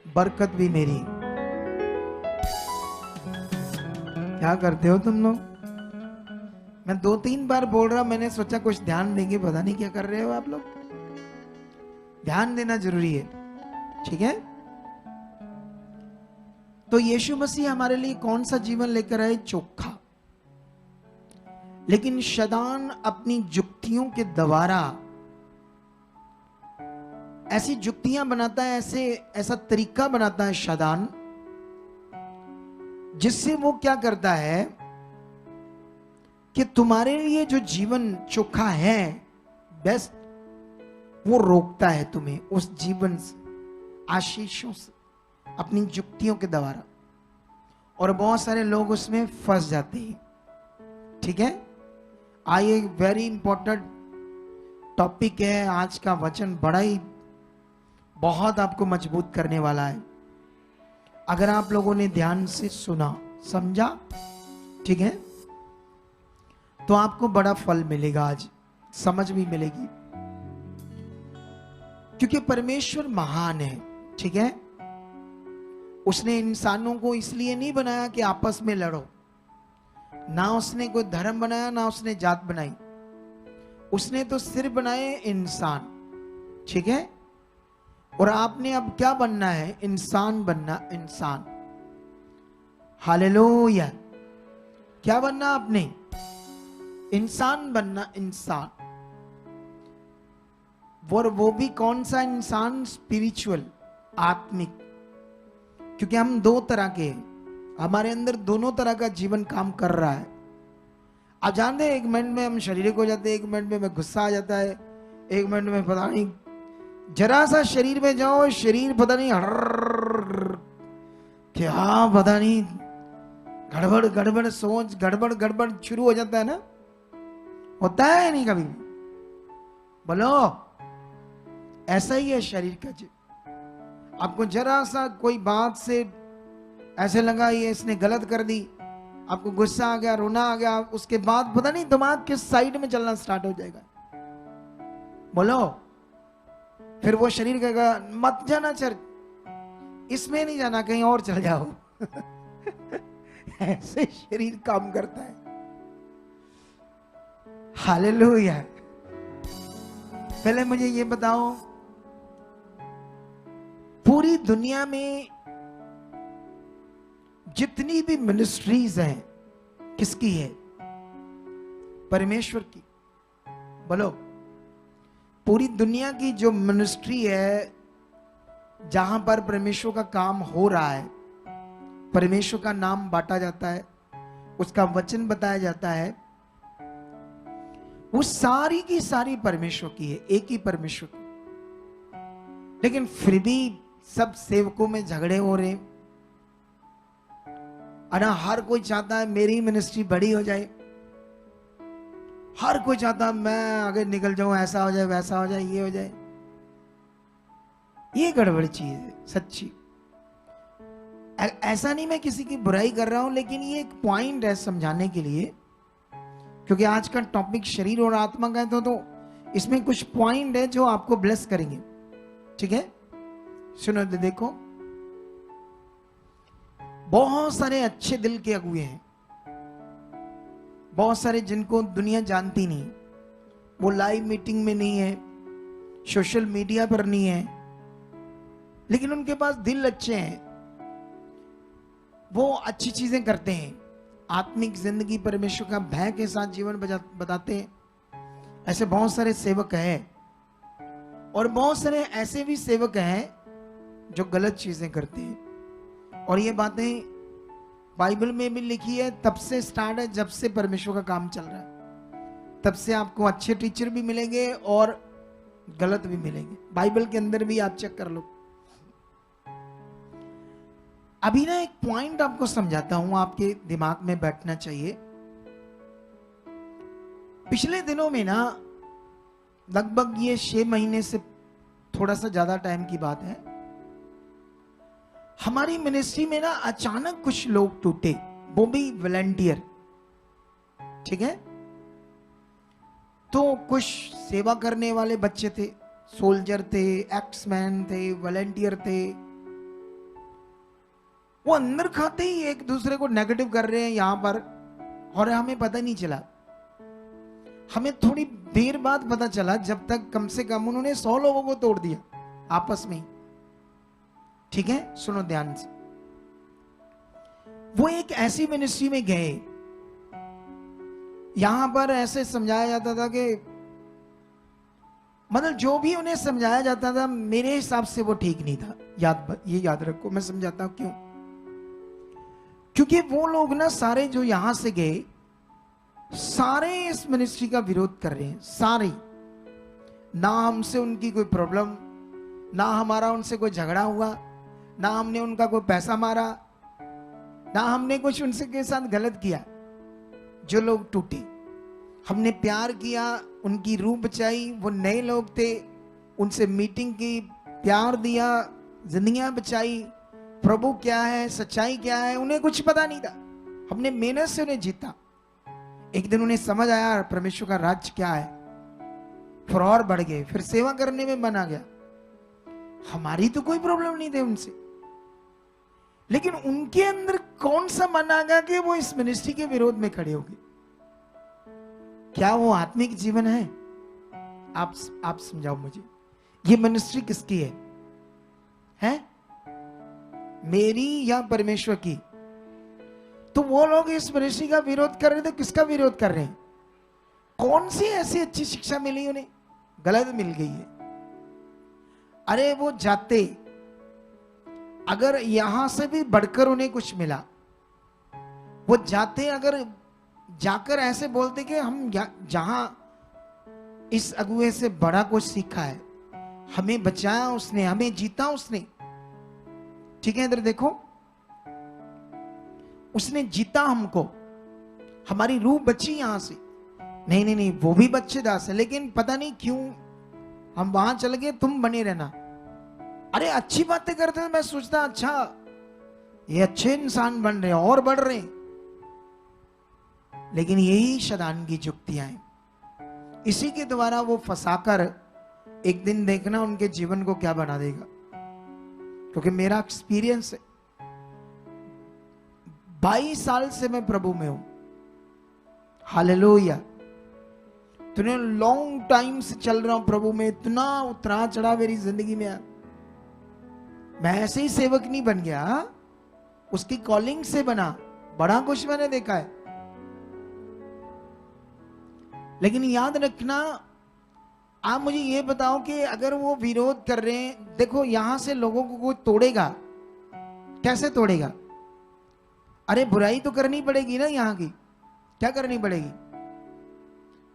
बरकत भी मेरी। क्या करते हो तुम लोग? मैं 2-3 बार बोल रहा, मैंने सोचा कुछ ध्यान देंगे, पता नहीं क्या कर रहे हो आप लोग। ध्यान देना जरूरी है, ठीक है। तो यीशु मसीह हमारे लिए कौन सा जीवन लेकर आए? चोखा। लेकिन शैतान अपनी जुक्तियों के द्वारा ऐसी जुक्तियां बनाता है, ऐसा तरीका बनाता है शैतान, जिससे वो क्या करता है कि तुम्हारे लिए जो जीवन चोखा है, बेस्ट, वो रोकता है तुम्हें उस जीवन से, आशीषों से, अपनी जुक्तियों के द्वारा, और बहुत सारे लोग उसमें फंस जाते हैं। ठीक है, आइए, वेरी इंपॉर्टेंट टॉपिक है आज का वचन, बड़ा ही बहुत आपको मजबूत करने वाला है अगर आप लोगों ने ध्यान से सुना, समझा। ठीक है, तो आपको बड़ा फल मिलेगा, आज समझ भी मिलेगी, क्योंकि परमेश्वर महान है। ठीक है, उसने इंसानों को इसलिए नहीं बनाया कि आपस में लड़ो, ना उसने कोई धर्म बनाया, ना उसने जात बनाई, उसने तो सिर्फ बनाए इंसान। ठीक है, और आपने अब क्या बनना है? इंसान बनना, इंसान। हालेलुया। क्या बनना आपने? इंसान बनना, इंसान। और वो भी कौन सा इंसान? स्पिरिचुअल, आत्मिक। क्योंकि हम दो तरह के हैं, हमारे अंदर दोनों तरह का जीवन काम कर रहा है। आप जानते हैं, एक मिनट में हम शरीर को जाते हैं, एक मिनट में हमें गुस्सा आ जाता है, एक मिनट में पता नहीं, जरा सा शरीर में जाओ, शरीर पता नहीं क्या, पता नहीं गड़बड़ गड़बड़ सोच, गड़बड़ गड़बड़ शुरू हो जाता है ना। होता है नहीं कभी? बोलो। ऐसा ही है शरीर का जीव। आपको जरा सा कोई बात से ऐसे लगा ये इसने गलत कर दी, आपको गुस्सा आ गया, रोना आ गया, उसके बाद पता नहीं दिमाग किस साइड में चलना स्टार्ट हो जाएगा। बोलो। फिर वो शरीर कहेगा मत जाना चर्च, इसमें नहीं जाना, कहीं और चल जाओ। ऐसे शरीर काम करता है। हालेलुया। पहले मुझे ये बताओ, पूरी दुनिया में जितनी भी मिनिस्ट्रीज हैं, किसकी है? परमेश्वर की। बोलो। पूरी दुनिया की जो मिनिस्ट्री है, जहां पर परमेश्वर का काम हो रहा है, परमेश्वर का नाम बांटा जाता है, उसका वचन बताया जाता है, वो सारी की सारी परमेश्वर की है, एक ही परमेश्वर की। लेकिन फिर भी सब सेवकों में झगड़े हो रहे हैं। हर कोई चाहता है मेरी मिनिस्ट्री बड़ी हो जाए, हर कोई चाहता है मैं आगे निकल जाऊं, ऐसा हो जाए, वैसा हो जाए, ये हो जाए। ये गड़बड़ चीज है सच्ची। ऐसा नहीं मैं किसी की बुराई कर रहा हूं, लेकिन ये एक पॉइंट है समझाने के लिए, क्योंकि आज का टॉपिक शरीर और आत्मा का है, तो इसमें कुछ पॉइंट है जो आपको ब्लेस करेंगे। ठीक है, सुनो। देखो, बहुत सारे अच्छे दिल के अगुए हैं, बहुत सारे जिनको दुनिया जानती नहीं, वो लाइव मीटिंग में नहीं है, सोशल मीडिया पर नहीं है, लेकिन उनके पास दिल अच्छे हैं, वो अच्छी चीजें करते हैं, आत्मिक जिंदगी, परमेश्वर का भय के साथ जीवन बताते हैं। ऐसे बहुत सारे सेवक हैं, और बहुत सारे ऐसे भी सेवक हैं जो गलत चीजें करते हैं। और ये बातें बाइबल में भी लिखी है, तब से स्टार्ट है जब से परमेश्वर का काम चल रहा है, तब से आपको अच्छे टीचर भी मिलेंगे और गलत भी मिलेंगे। बाइबल के अंदर भी आप चेक कर लो। अभी ना एक पॉइंट आपको समझाता हूं, आपके दिमाग में बैठना चाहिए। पिछले दिनों में ना, लगभग ये 6 महीने से थोड़ा सा ज्यादा टाइम की बात है, हमारी मिनिस्ट्री में ना अचानक कुछ लोग टूटे, वो भी वॉलंटियर। ठीक है, तो कुछ सेवा करने वाले बच्चे थे, सोल्जर थे, एक्समैन थे, वॉलंटियर थे। वो अंदर खाते ही एक दूसरे को नेगेटिव कर रहे हैं यहां पर, और हमें पता नहीं चला। हमें थोड़ी देर बाद पता चला, जब तक कम से कम उन्होंने 100 लोगों को तोड़ दिया आपस में। ठीक है, सुनो ध्यान से। वो एक ऐसी मिनिस्ट्री में गए, यहां पर ऐसे समझाया जाता था कि, मतलब जो भी उन्हें समझाया जाता था, मेरे हिसाब से वो ठीक नहीं था। ये याद रखो, मैं समझाता हूं क्यों। क्योंकि वो लोग ना सारे जो यहां से गए, सारे इस मिनिस्ट्री का विरोध कर रहे हैं, सारे। ना हमसे उनकी कोई प्रॉब्लम, ना हमारा उनसे कोई झगड़ा हुआ, ना हमने उनका कोई पैसा मारा, ना हमने कुछ उनसे के साथ गलत किया। जो लोग टूटे, हमने प्यार किया, उनकी रूह बचाई। वो नए लोग थे, उनसे मीटिंग की, प्यार दिया, जिंदगियां बचाई। प्रभु क्या है, सच्चाई क्या है, उन्हें कुछ पता नहीं था। हमने मेहनत से उन्हें जीता। एक दिन उन्हें समझ आया परमेश्वर का राज्य क्या है, फिर और बढ़ गए, फिर सेवा करने में मन आ गया। हमारी तो कोई प्रॉब्लम नहीं थी उनसे, लेकिन उनके अंदर कौन सा मन आ गया कि वो इस मिनिस्ट्री के विरोध में खड़े हो गए? क्या वो आत्मिक जीवन है? आप समझाओ मुझे, ये मिनिस्ट्री किसकी है? मेरी या परमेश्वर की? तो वो लोग इस मिनिस्ट्री का विरोध कर रहे थे, किसका विरोध कर रहे हैं? कौन सी ऐसी अच्छी शिक्षा मिली उन्हें? गलत मिल गई है। अरे वो जाते, अगर यहां से भी बढ़कर उन्हें कुछ मिला, वो जाते अगर जाकर ऐसे बोलते कि हम जहां इस अगुए से बड़ा कुछ सीखा है, हमें बचाया उसने, हमें जीता उसने। ठीक है, इधर देखो, उसने जीता हमको, हमारी रूह बची यहां से। नहीं नहीं नहीं, वो भी बच्चे दास है, लेकिन पता नहीं क्यों हम वहां चल गए, तुम बने रहना। अरे अच्छी बातें करते थे, मैं सोचता अच्छा ये अच्छे इंसान बन रहे हैं और बढ़ रहे हैं, लेकिन यही शैतान की युक्तियां हैं। इसी के द्वारा वो फंसाकर एक दिन देखना उनके जीवन को क्या बना देगा। क्योंकि मेरा एक्सपीरियंस है, 22 साल से मैं प्रभु में हूं। हालेलुया। इतने लॉन्ग टाइम से चल रहा हूं प्रभु में, इतना उतरा चढ़ा मेरी जिंदगी में। मैं ऐसे ही सेवक नहीं बन गया, उसकी कॉलिंग से बना। बड़ा कुछ मैंने देखा है, लेकिन याद रखना, आप मुझे ये बताओ कि अगर वो विरोध कर रहे हैं, देखो यहां से लोगों को कोई तोड़ेगा, कैसे तोड़ेगा? अरे बुराई तो करनी पड़ेगी ना यहाँ की। क्या करनी पड़ेगी?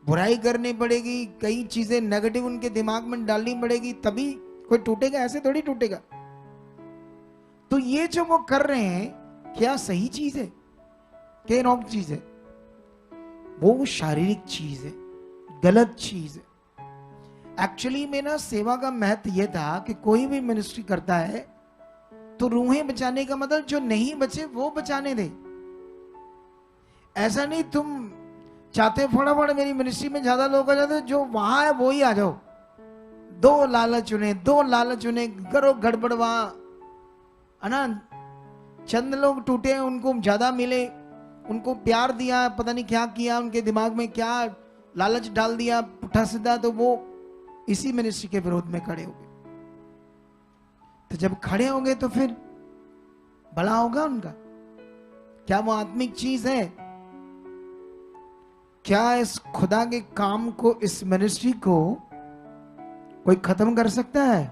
बुराई करनी पड़ेगी, कई चीजें नेगेटिव उनके दिमाग में डालनी पड़ेगी, तभी कोई टूटेगा, ऐसे थोड़ी टूटेगा। तो ये जो वो कर रहे हैं, क्या सही चीज है? क्या रॉन्ग चीज है? वो शारीरिक चीज है, गलत चीज है। एक्चुअली में ना सेवा का महत्व यह था कि कोई भी मिनिस्ट्री करता है तो रूहें बचाने का मतलब जो नहीं बचे वो बचाने दे। ऐसा नहीं तुम चाहते फटाफट मेरी मिनिस्ट्री में ज्यादा लोग आ जाते, जो वहां है वो ही आ जाओ। दो लालच उन्हें करो गड़बड़ वहां, है ना। चंद लोग टूटे, उनको ज्यादा मिले, उनको प्यार दिया, पता नहीं क्या किया, उनके दिमाग में क्या लालच डाल दिया पुठा सीधा, तो वो इसी मिनिस्ट्री के विरोध में खड़े हो गए। तो जब खड़े होंगे तो फिर भला होगा उनका? क्या वो आत्मिक चीज है? क्या इस खुदा के काम को, इस मिनिस्ट्री को कोई खत्म कर सकता है?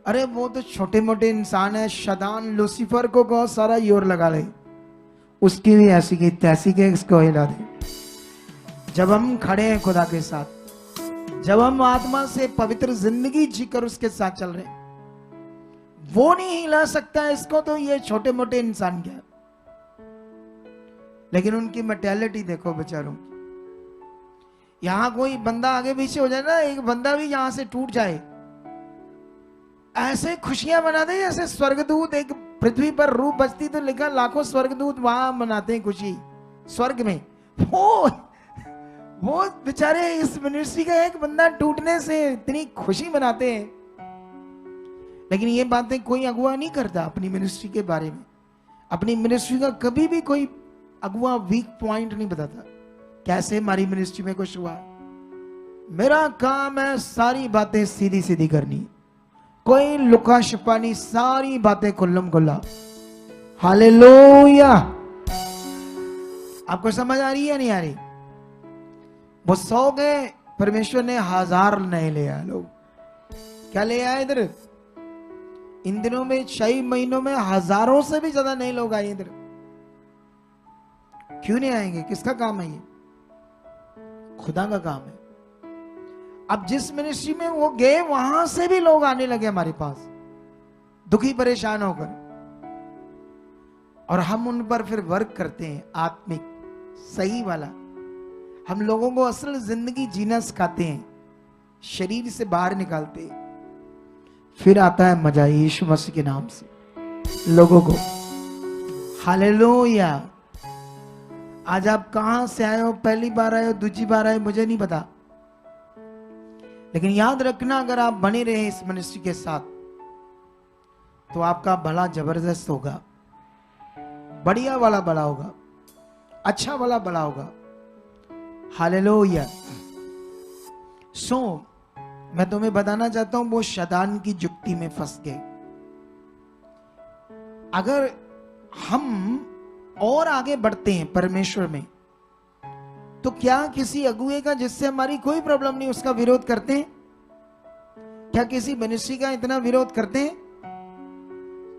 अरे वो तो छोटे मोटे इंसान है। शैतान लूसीफर को बहुत सारा योर लगा ले, उसकी भी ऐसी की तैसी के इसको हिला दे। जब हम खड़े हैं खुदा के साथ, जब हम आत्मा से पवित्र जिंदगी जीकर उसके साथ चल रहे हैं, वो नहीं हिला सकता है इसको, तो ये छोटे मोटे इंसान क्या है? लेकिन उनकी मेंटालिटी देखो बेचारों की। यहां कोई बंदा आगे पीछे हो जाए ना, एक बंदा भी यहां से टूट जाए, ऐसे खुशियां मनाते जैसे स्वर्गदूत। एक पृथ्वी पर रूह बचती तो लिखा लाखों स्वर्गदूत वहां मनाते हैं खुशी स्वर्ग में। वो बेचारे इस मिनिस्ट्री का एक बंदा टूटने से इतनी खुशी मनाते हैं। लेकिन ये बातें कोई अगुआ नहीं करता अपनी मिनिस्ट्री के बारे में। अपनी मिनिस्ट्री का कभी भी कोई अगुआ वीक पॉइंट नहीं बताता, कैसे हमारी मिनिस्ट्री में कुछ हुआ। मेरा काम है सारी बातें सीधी सीधी करनी, कोई लुका छुपा नहीं, सारी बातें खुल्लम खुल्ला। हालेलुया। आपको समझ आ रही है नहीं आ रही? वो 100 गए, परमेश्वर ने 1000 नए ले आए। लोग क्या ले आए इधर? इन दिनों में 6 महीनों में हजारों से भी ज्यादा नए लोग आए इधर। क्यों नहीं आएंगे? किसका काम है ये? खुदा का काम है। अब जिस मिनिस्ट्री में वो गए, वहां से भी लोग आने लगे हमारे पास, दुखी परेशान होकर, और हम उन पर फिर वर्क करते हैं, आत्मिक सही वाला। हम लोगों को असल जिंदगी जीना सिखाते हैं, शरीर से बाहर निकालते हैं। फिर आता है मजा यीशु मसीह के नाम से लोगों को। हालेलुया। आज आप कहां से आए हो, पहली बार आए हो, दूसरी बार आए, मुझे नहीं पता, लेकिन याद रखना, अगर आप बने रहे इस मिनिस्ट्री के साथ, तो आपका भला जबरदस्त होगा, बढ़िया वाला भला होगा, अच्छा वाला भला होगा। हालेलुया। सो मैं तुम्हें बताना चाहता हूं, वो शैतान की जुक्ति में फंस गए। अगर हम और आगे बढ़ते हैं परमेश्वर में, तो क्या किसी अगुए का जिससे हमारी कोई प्रॉब्लम नहीं उसका विरोध करते हैं? क्या किसी मनुष्य का इतना विरोध करते हैं?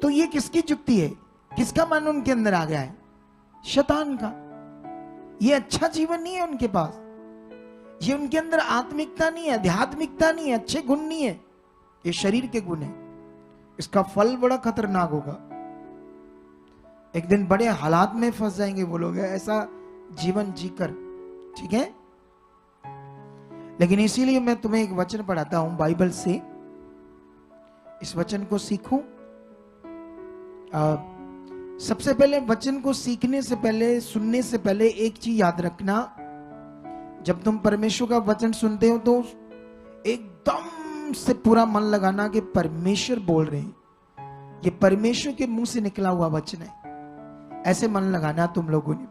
तो ये किसकी जुक्ति है? किसका मन उनके अंदर आ गया है? शैतान का। ये अच्छा जीवन नहीं है उनके पास, ये उनके अंदर आत्मिकता नहीं है, आध्यात्मिकता नहीं है, अच्छे गुण नहीं है, ये शरीर के गुण है। इसका फल बड़ा खतरनाक होगा। एक दिन बड़े हालात में फंस जाएंगे वो लोग ऐसा जीवन जीकर, ठीक है। लेकिन इसीलिए मैं तुम्हें एक वचन पढ़ाता हूं बाइबल से, इस वचन को सीखो। सबसे पहले वचन को सीखने से पहले, सुनने से पहले एक चीज याद रखना, जब तुम परमेश्वर का वचन सुनते हो तो एकदम से पूरा मन लगाना कि परमेश्वर बोल रहे हैं, ये परमेश्वर के मुंह से निकला हुआ वचन है, ऐसे मन लगाना तुम लोगों ने।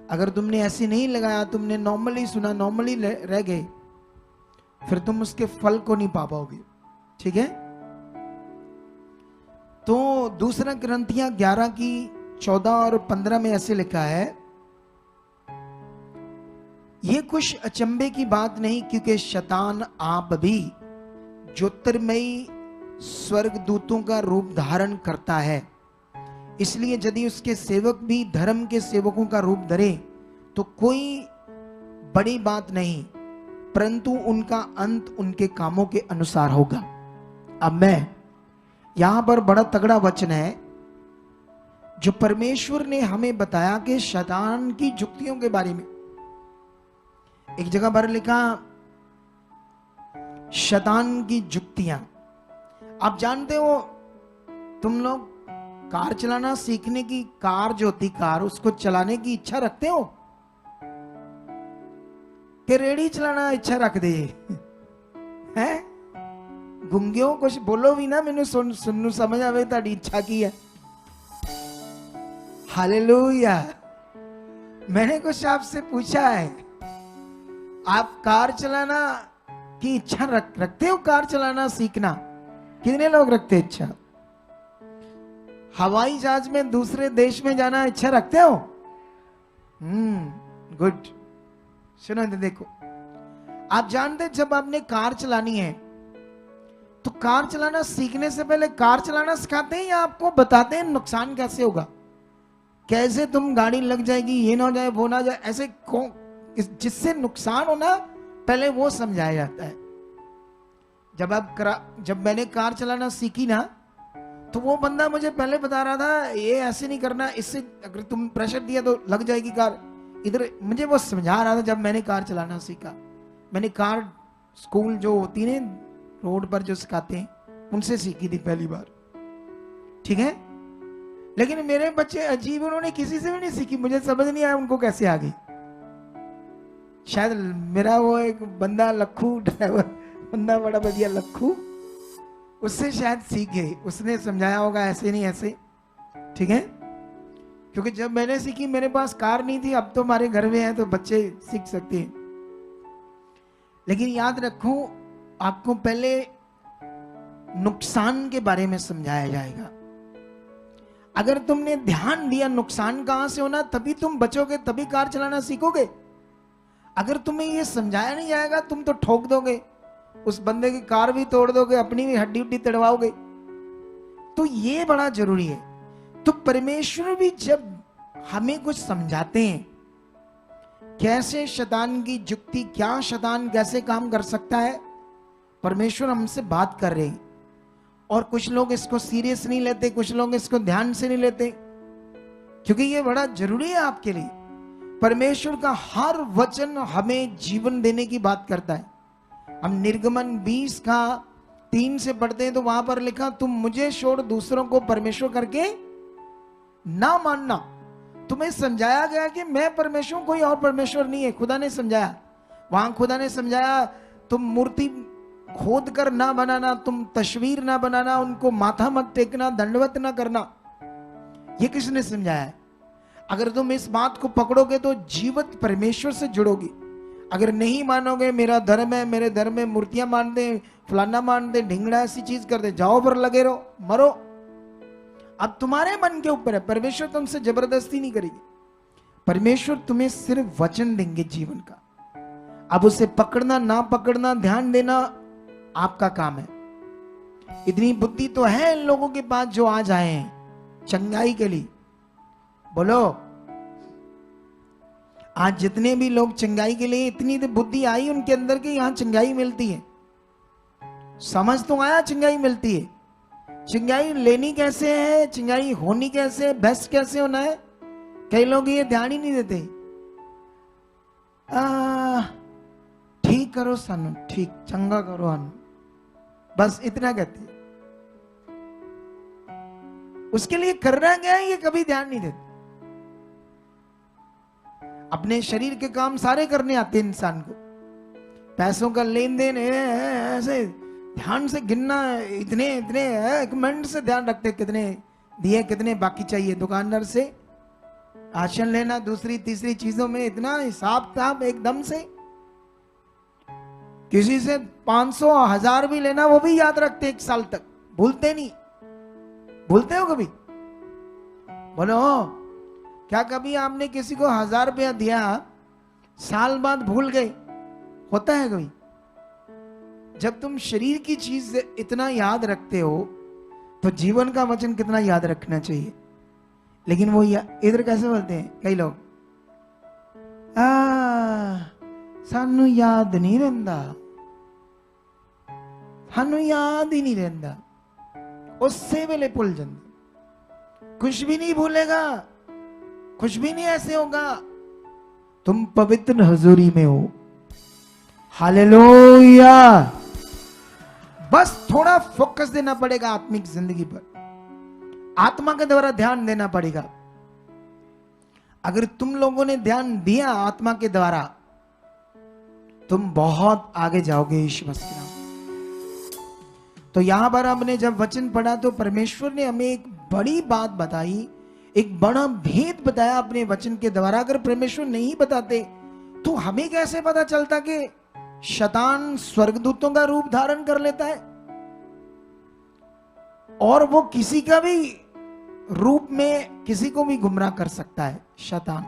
अगर तुमने ऐसे नहीं लगाया, तुमने नॉर्मली सुना, नॉर्मली रह गए, फिर तुम उसके फल को नहीं पा पाओगे, ठीक है। तो दूसरा ग्रंथियां 11 की 14 और 15 में ऐसे लिखा है, ये कुछ अचंभे की बात नहीं, क्योंकि शैतान आप भी ज्योतिर्मयी स्वर्गदूतों का रूप धारण करता है। इसलिए यदि उसके सेवक भी धर्म के सेवकों का रूप धरे तो कोई बड़ी बात नहीं, परंतु उनका अंत उनके कामों के अनुसार होगा। अब मैं यहां पर बड़ा तगड़ा वचन है जो परमेश्वर ने हमें बताया कि शैतान की जुक्तियों के बारे में। एक जगह पर लिखा शैतान की जुक्तियां। आप जानते हो, तुम लोग कार चलाना सीखने की, कार जो होती कार, उसको चलाने की इच्छा रखते हो कि रेडी चलाना इच्छा रख दे हैं? गुंगियों कुछ बोलो भी ना, मैंने सुनू समझ आवे ताड़ी इच्छा की है। हालेलुया। मैंने कुछ आपसे पूछा है, आप कार चलाना की इच्छा रखते हो? कार चलाना सीखना कितने लोग रखते हैं इच्छा? हवाई जहाज में दूसरे देश में जाना इच्छा रखते हो? गुड। सुनो तो देखो, आप जानते जब आपने कार चलानी है तो कार चलाना सीखने से पहले कार चलाना सिखाते हैं या आपको बताते हैं नुकसान कैसे होगा, कैसे तुम गाड़ी लग जाएगी, ये ना हो जाए वो ना जाए, ऐसे जिससे नुकसान होना पहले वो समझाया जाता है। जब मैंने कार चलाना सीखी ना, तो वो बंदा मुझे पहले बता रहा था ये ऐसे नहीं करना, इससे अगर तुम प्रेशर दिया तो लग जाएगी कार। इधर मुझे वो समझा रहा था। जब मैंने कार चलाना सीखा, मैंने कार स्कूल जो होती है रोड पर जो सिखाते हैं, उनसे सीखी थी पहली बार, ठीक है। लेकिन मेरे बच्चे अजीब, उन्होंने किसी से भी नहीं सीखी, मुझे समझ नहीं आया उनको कैसे आ गई। शायद मेरा वो एक बंदा लखू ड्राइवर, बंदा बड़ा बढ़िया लखू, उससे शायद सीख गए, उसने समझाया होगा ऐसे नहीं ऐसे, ठीक है। क्योंकि जब मैंने सीखी मेरे पास कार नहीं थी, अब तो हमारे घर में है तो बच्चे सीख सकते हैं। लेकिन याद रखो, आपको पहले नुकसान के बारे में समझाया जाएगा। अगर तुमने ध्यान दिया नुकसान कहां से होना, तभी तुम बचोगे, तभी कार चलाना सीखोगे। अगर तुम्हें यह समझाया नहीं जाएगा, तुम तो ठोक दोगे, उस बंदे की कार भी तोड़ दोगे, अपनी भी हड्डी उड्डी तड़वाओगे। तो ये बड़ा जरूरी है। तो परमेश्वर भी जब हमें कुछ समझाते हैं, कैसे शैतान की जुक्ति, क्या शैतान कैसे काम कर सकता है, परमेश्वर हमसे बात कर रहे हैं। और कुछ लोग इसको सीरियस नहीं लेते, कुछ लोग इसको ध्यान से नहीं लेते, क्योंकि ये बड़ा जरूरी है आपके लिए। परमेश्वर का हर वचन हमें जीवन देने की बात करता है। हम निर्गमन 20 का 3 से पढ़ते हैं तो वहां पर लिखा, तुम मुझे छोड़ दूसरों को परमेश्वर करके ना मानना। तुम्हें समझाया गया कि मैं परमेश्वर, कोई और परमेश्वर नहीं है, खुदा ने समझाया। वहां खुदा ने समझाया तुम मूर्ति खोद कर ना बनाना, तुम तस्वीर ना बनाना, उनको माथा मत टेकना, दंडवत ना करना। ये किसने समझाया है? अगर तुम इस बात को पकड़ोगे तो जीवित परमेश्वर से जुड़ोगे। अगर नहीं मानोगे, मेरा धर्म है, मेरे धर्म में मूर्तियां मान दे, फलाना मान दे, ढिंगड़ा ऐसी चीज कर दे, जाओ पर लगे रहो, मरो। अब तुम्हारे मन के ऊपर है, परमेश्वर तुमसे जबरदस्ती नहीं करेगी। परमेश्वर तुम्हें सिर्फ वचन देंगे जीवन का। अब उसे पकड़ना ना पकड़ना, ध्यान देना आपका काम है। इतनी बुद्धि तो है इन लोगों के पास जो आज आए हैं चंगाई के लिए। बोलो, आज जितने भी लोग चंगाई के लिए, इतनी तो बुद्धि आई उनके अंदर की यहां चंगाई मिलती है। समझ तो आया चंगाई मिलती है। चंगाई लेनी कैसे है, चंगाई होनी कैसे है, बेस्ट कैसे होना है, कई लोग ये ध्यान ही नहीं देते। ठीक करो सानू, ठीक चंगा करो हन, बस इतना कहते। उसके लिए करना क्या है ये कभी ध्यान नहीं देते। अपने शरीर के काम सारे करने आते इंसान को। पैसों का लेन देन ऐसे ध्यान से गिनना, इतने इतने एक मिनट से ध्यान रखते, कितने दिए कितने बाकी चाहिए। दुकानदार से राशन लेना, दूसरी तीसरी चीजों में इतना हिसाब किताब एकदम से। किसी से 500 1000 भी लेना, वो भी याद रखते 1 साल तक, भूलते नहीं। भूलते हो कभी? बोलो, क्या कभी आपने किसी को 1000 रुपया दिया, साल बाद भूल गए? होता है कभी? जब तुम शरीर की चीज इतना याद रखते हो तो जीवन का वचन कितना याद रखना चाहिए। लेकिन वो इधर कैसे बोलते हैं कई लोग, सानू याद नहीं रहता, सानू याद ही नहीं रहता। उससे वेले भूल जाता। कुछ भी नहीं भूलेगा, कुछ भी नहीं ऐसे होगा। तुम पवित्र हजूरी में हो। हालेलुया। बस थोड़ा फोकस देना पड़ेगा आत्मिक जिंदगी पर, आत्मा के द्वारा ध्यान देना पड़ेगा। अगर तुम लोगों ने ध्यान दिया आत्मा के द्वारा, तुम बहुत आगे जाओगे यीशु मसीह के नाम। तो यहां पर हमने जब वचन पढ़ा तो परमेश्वर ने हमें एक बड़ी बात बताई, एक बड़ा भेद बताया अपने वचन के द्वारा। अगर परमेश्वर नहीं बताते तो हमें कैसे पता चलता कि शैतान स्वर्गदूतों का रूप धारण कर लेता है और वो किसी का भी रूप में किसी को भी गुमराह कर सकता है। शैतान,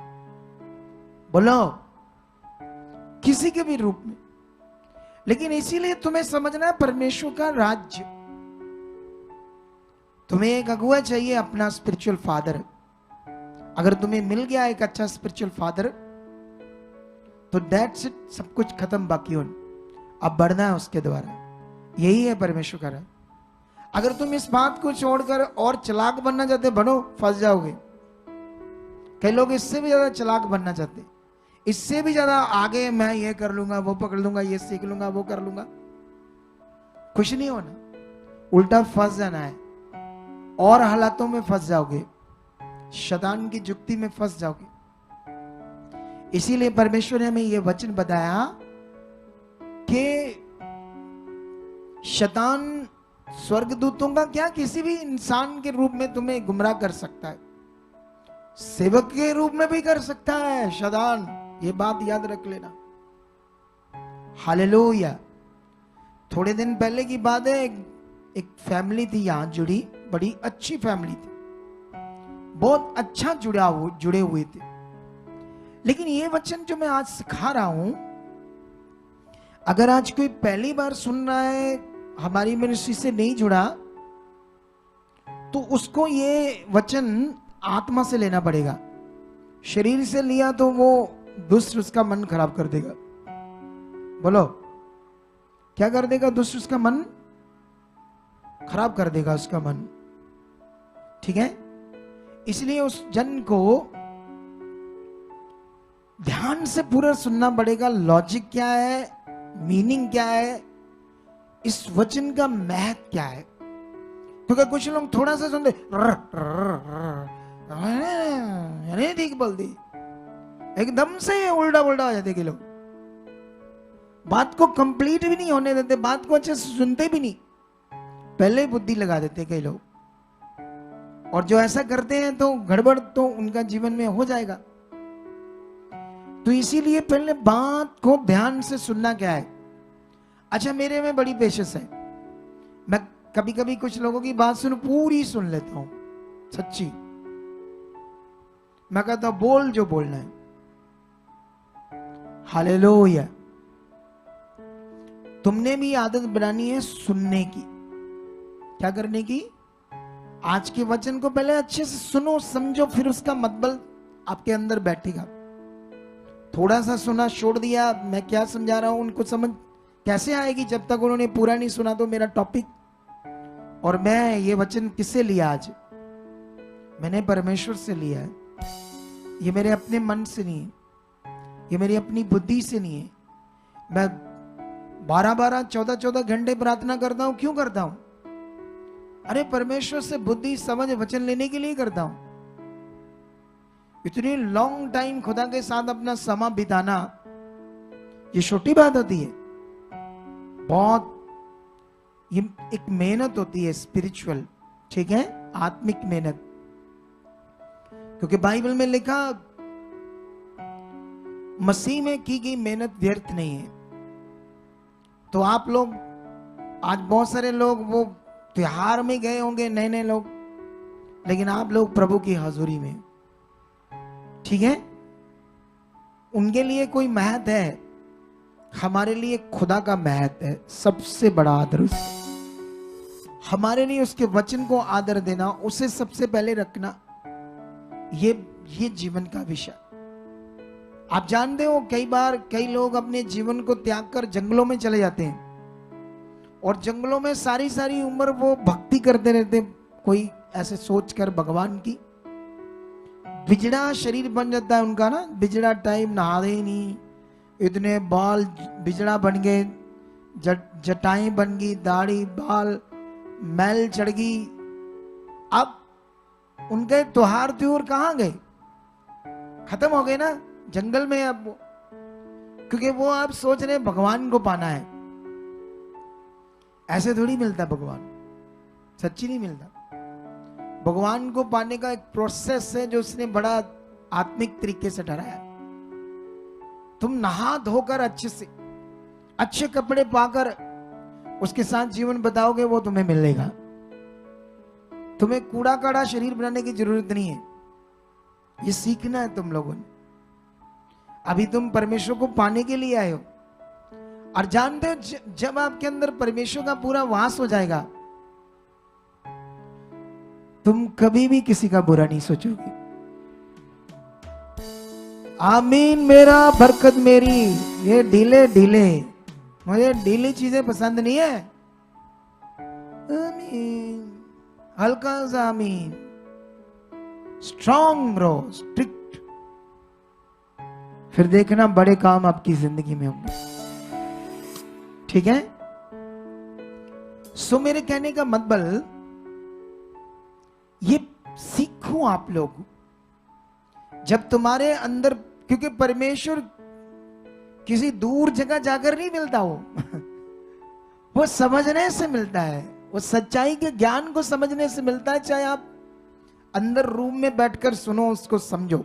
बोलो, किसी के भी रूप में। लेकिन इसीलिए तुम्हें समझना है परमेश्वर का राज्य। तुम्हें एक अगुआ चाहिए, अपना स्पिरिचुअल फादर। अगर तुम्हें मिल गया एक अच्छा स्पिरिचुअल फादर तो दैट्स इट, सब कुछ खत्म। बाकी हो अब बढ़ना है उसके द्वारा। यही है परमेश्वर का राज्य। अगर तुम इस बात को छोड़कर और चालाक बनना चाहते, बनो, फंस जाओगे। कई लोग इससे भी ज्यादा चालाक बनना चाहते, इससे भी ज्यादा आगे, मैं ये कर लूंगा, वो पकड़ लूंगा, ये सीख लूंगा, वो कर लूंगा। कुछ नहीं होना, उल्टा फंस जाना है और हालातों में फंस जाओगे, शैतान की जुक्ति में फंस जाओगे। इसीलिए परमेश्वर ने हमें यह वचन बताया कि शैतान स्वर्गदूतों का क्या, किसी भी इंसान के रूप में तुम्हें गुमराह कर सकता है, सेवक के रूप में भी कर सकता है शैतान। ये बात याद रख लेना। हालेलुया। थोड़े दिन पहले की बात है, एक फैमिली थी यहां जुड़ी, बड़ी अच्छी फैमिली थी, बहुत अच्छा जुड़े हुए थे। लेकिन ये वचन जो मैं आज सिखा रहा हूं, अगर आज कोई पहली बार सुन रहा है, हमारी मिनिस्ट्री से नहीं जुड़ा, तो उसको ये वचन आत्मा से लेना पड़ेगा। शरीर से लिया तो वो दुष्ट उसका मन खराब कर देगा। बोलो, क्या कर देगा? दुष्ट उसका मन खराब कर देगा, उसका मन। ठीक है? इसलिए उस जन को ध्यान से पूरा सुनना पड़ेगा। लॉजिक क्या है, मीनिंग क्या है, इस वचन का महत्व क्या है। क्योंकि कुछ लोग थोड़ा सा सुनते, ठीक बोल दी, एकदम से उल्टा उल्टा हो जाते कि लोग। बात को कंप्लीट भी नहीं होने देते, बात को अच्छे से सुनते भी नहीं, पहले बुद्धि लगा देते कई लोग। और जो ऐसा करते हैं तो गड़बड़ तो उनका जीवन में हो जाएगा। तो इसीलिए पहले बात को ध्यान से सुनना क्या है। अच्छा, मेरे में बड़ी पेशेंस है, मैं कभी कभी कुछ लोगों की बात सुन पूरी सुन लेता हूं, सच्ची। मैं कहता हूं बोल जो बोलना है। हालेलुया। तुमने भी आदत बनानी है सुनने की। क्या करने की? आज के वचन को पहले अच्छे से सुनो, समझो, फिर उसका मतलब आपके अंदर बैठेगा। थोड़ा सा सुना, छोड़ दिया, मैं क्या समझा रहा हूं उनको समझ कैसे आएगी जब तक उन्होंने पूरा नहीं सुना। तो मेरा टॉपिक, और मैं ये वचन किससे लिया आज? मैंने परमेश्वर से लिया है। ये मेरे अपने मन से नहीं है, ये मेरी अपनी बुद्धि से नहीं है। मैं 12-12, 14-14 घंटे प्रार्थना करता हूं। क्यों करता हूं? अरे परमेश्वर से बुद्धि, समझ, वचन लेने के लिए करता हूं। इतनी लॉन्ग टाइम खुदा के साथ अपना समय बिताना ये छोटी बात होती है? बहुत, ये एक मेहनत होती है स्पिरिचुअल, ठीक है, आत्मिक मेहनत। क्योंकि बाइबल में लिखा मसीह में की गई मेहनत व्यर्थ नहीं है। तो आप लोग आज, बहुत सारे लोग वो त्योहार में गए होंगे, नए नए लोग, लेकिन आप लोग प्रभु की हजूरी में, ठीक है। उनके लिए कोई महत्व है, हमारे लिए खुदा का महत्व है, सबसे बड़ा आदर उसका। हमारे लिए उसके वचन को आदर देना, उसे सबसे पहले रखना, ये जीवन का विषय। आप जानते हो कई बार कई लोग अपने जीवन को त्याग कर जंगलों में चले जाते हैं, और जंगलों में सारी सारी उम्र वो भक्ति करते रहते, कोई ऐसे सोचकर भगवान की। बिजड़ा शरीर बन जाता है उनका ना, बिजड़ा टाइम, नहाते ही नहीं, इतने बाल बिजड़ा बन गए, जटाएं बन गई, दाढ़ी बाल मैल चढ़ गई। अब उनके त्योहार त्योहार कहां गए? खत्म हो गए ना जंगल में अब, क्योंकि वो आप सोच रहे भगवान को पाना है। ऐसे थोड़ी मिलता भगवान, सच्ची नहीं मिलता। भगवान को पाने का एक प्रोसेस है जो उसने बड़ा आत्मिक तरीके से ठहराया। तुम नहा धोकर अच्छे से, अच्छे कपड़े पाकर उसके साथ जीवन बताओगे, वो तुम्हें मिलेगा। तुम्हें कूड़ा काड़ा शरीर बनाने की जरूरत नहीं है, ये सीखना है तुम लोगों ने। अभी तुम परमेश्वर को पाने के लिए आए हो, और जानते हो जब आपके अंदर परमेश्वर का पूरा वास हो जाएगा, तुम कभी भी किसी का बुरा नहीं सोचोगे। आमीन। मेरा बरकत मेरी, ये ढीले ढीले, मुझे ढीली चीजें पसंद नहीं है। आमीन, हल्का सा आमीन। स्ट्रॉन्ग रहो, स्ट्रिक्ट, फिर देखना बड़े काम आपकी जिंदगी में होंगे, ठीक है। सो मेरे कहने का मतलब ये सीखो आप लोग, जब तुम्हारे अंदर, क्योंकि परमेश्वर किसी दूर जगह जाकर नहीं मिलता, वो समझने से मिलता है, वो सच्चाई के ज्ञान को समझने से मिलता है। चाहे आप अंदर रूम में बैठकर सुनो, उसको समझो।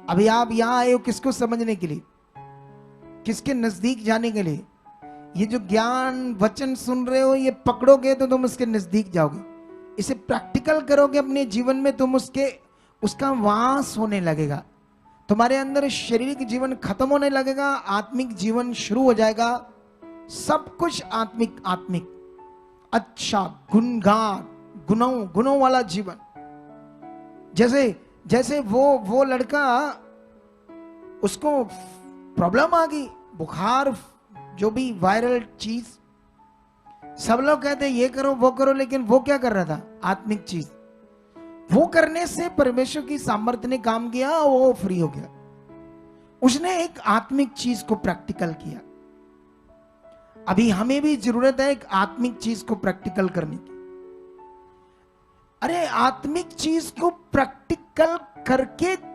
अभी आप यहां आए हो किसको समझने के लिए? किसके नजदीक जाने के लिए? ये जो ज्ञान वचन सुन रहे हो, ये पकड़ोगे तो तुम उसके नजदीक जाओगे। इसे प्रैक्टिकल करोगे अपने जीवन में, तुम उसका वास होने लगेगा। तुम्हारे अंदर शारीरिक जीवन खत्म होने लगेगा, आत्मिक जीवन शुरू हो जाएगा। सब कुछ आत्मिक आत्मिक, अच्छा, गुणगान, गुणों वाला जीवन। जैसे वो लड़का, उसको प्रॉब्लम आ गई, बुखार, जो भी वायरल चीज, सब लोग कहते हैं ये करो वो करो, लेकिन वो क्या कर रहा था? आत्मिक चीज। वो करने से परमेश्वर की सामर्थ्य ने काम किया, वो फ्री हो गया। उसने एक आत्मिक चीज को प्रैक्टिकल किया। अभी हमें भी जरूरत है एक आत्मिक चीज को प्रैक्टिकल करने की। अरे आत्मिक चीज को प्रैक्टिकल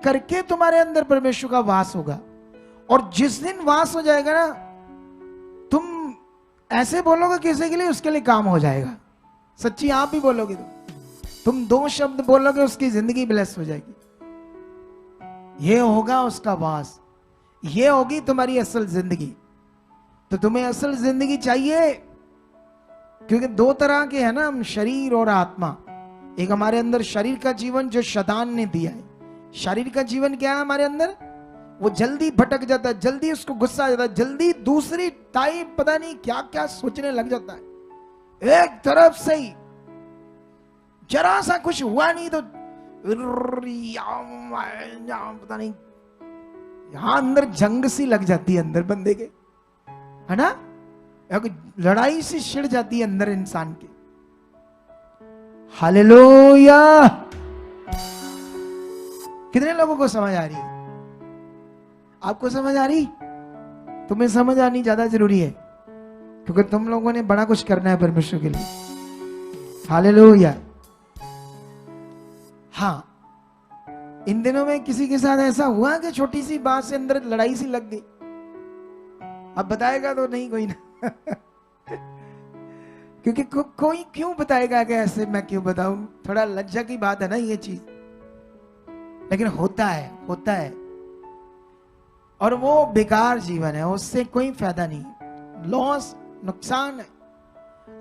करके तुम्हारे अंदर परमेश्वर का वास होगा, और जिस दिन वास हो जाएगा ना, तुम ऐसे बोलोगे किसी के लिए, उसके लिए काम हो जाएगा। सच्ची आप भी बोलोगे तो तुम 2 शब्द बोलोगे, उसकी जिंदगी ब्लेस हो जाएगी। ये होगा उसका वास, ये होगी तुम्हारी असल जिंदगी। तो तुम्हें असल जिंदगी चाहिए, क्योंकि 2 तरह के है ना हम, शरीर और आत्मा। एक हमारे अंदर शरीर का जीवन जो शैतान ने दिया है। शरीर का जीवन क्या है हमारे अंदर, वो जल्दी भटक जाता है, जल्दी उसको गुस्सा आ जाता है, जल्दी दूसरी टाइप पता नहीं क्या क्या सोचने लग जाता है। एक तरफ से ही जरा सा कुछ हुआ नहीं तो पता नहीं यहां अंदर जंग सी लग जाती है अंदर बंदे के, है ना, लड़ाई सी छिड़ जाती है अंदर इंसान के। हालेलुया। कितने लोगों को समझ आ रही है? आपको समझ आ रही? तुम्हें समझ आनी ज्यादा जरूरी है, क्योंकि तुम लोगों ने बड़ा कुछ करना है परमेश्वर के लिए। हालेलुया। हाँ, इन दिनों में किसी के साथ ऐसा हुआ कि छोटी सी बात से अंदर लड़ाई सी लग गई? अब बताएगा तो नहीं कोई ना क्योंकि कोई क्यों बताएगा कि ऐसे, मैं क्यों बताऊं? थोड़ा लज्जा की बात है ना ये चीज, लेकिन होता है, होता है। और वो बेकार जीवन है, उससे कोई फायदा नहीं, लॉस, नुकसान है।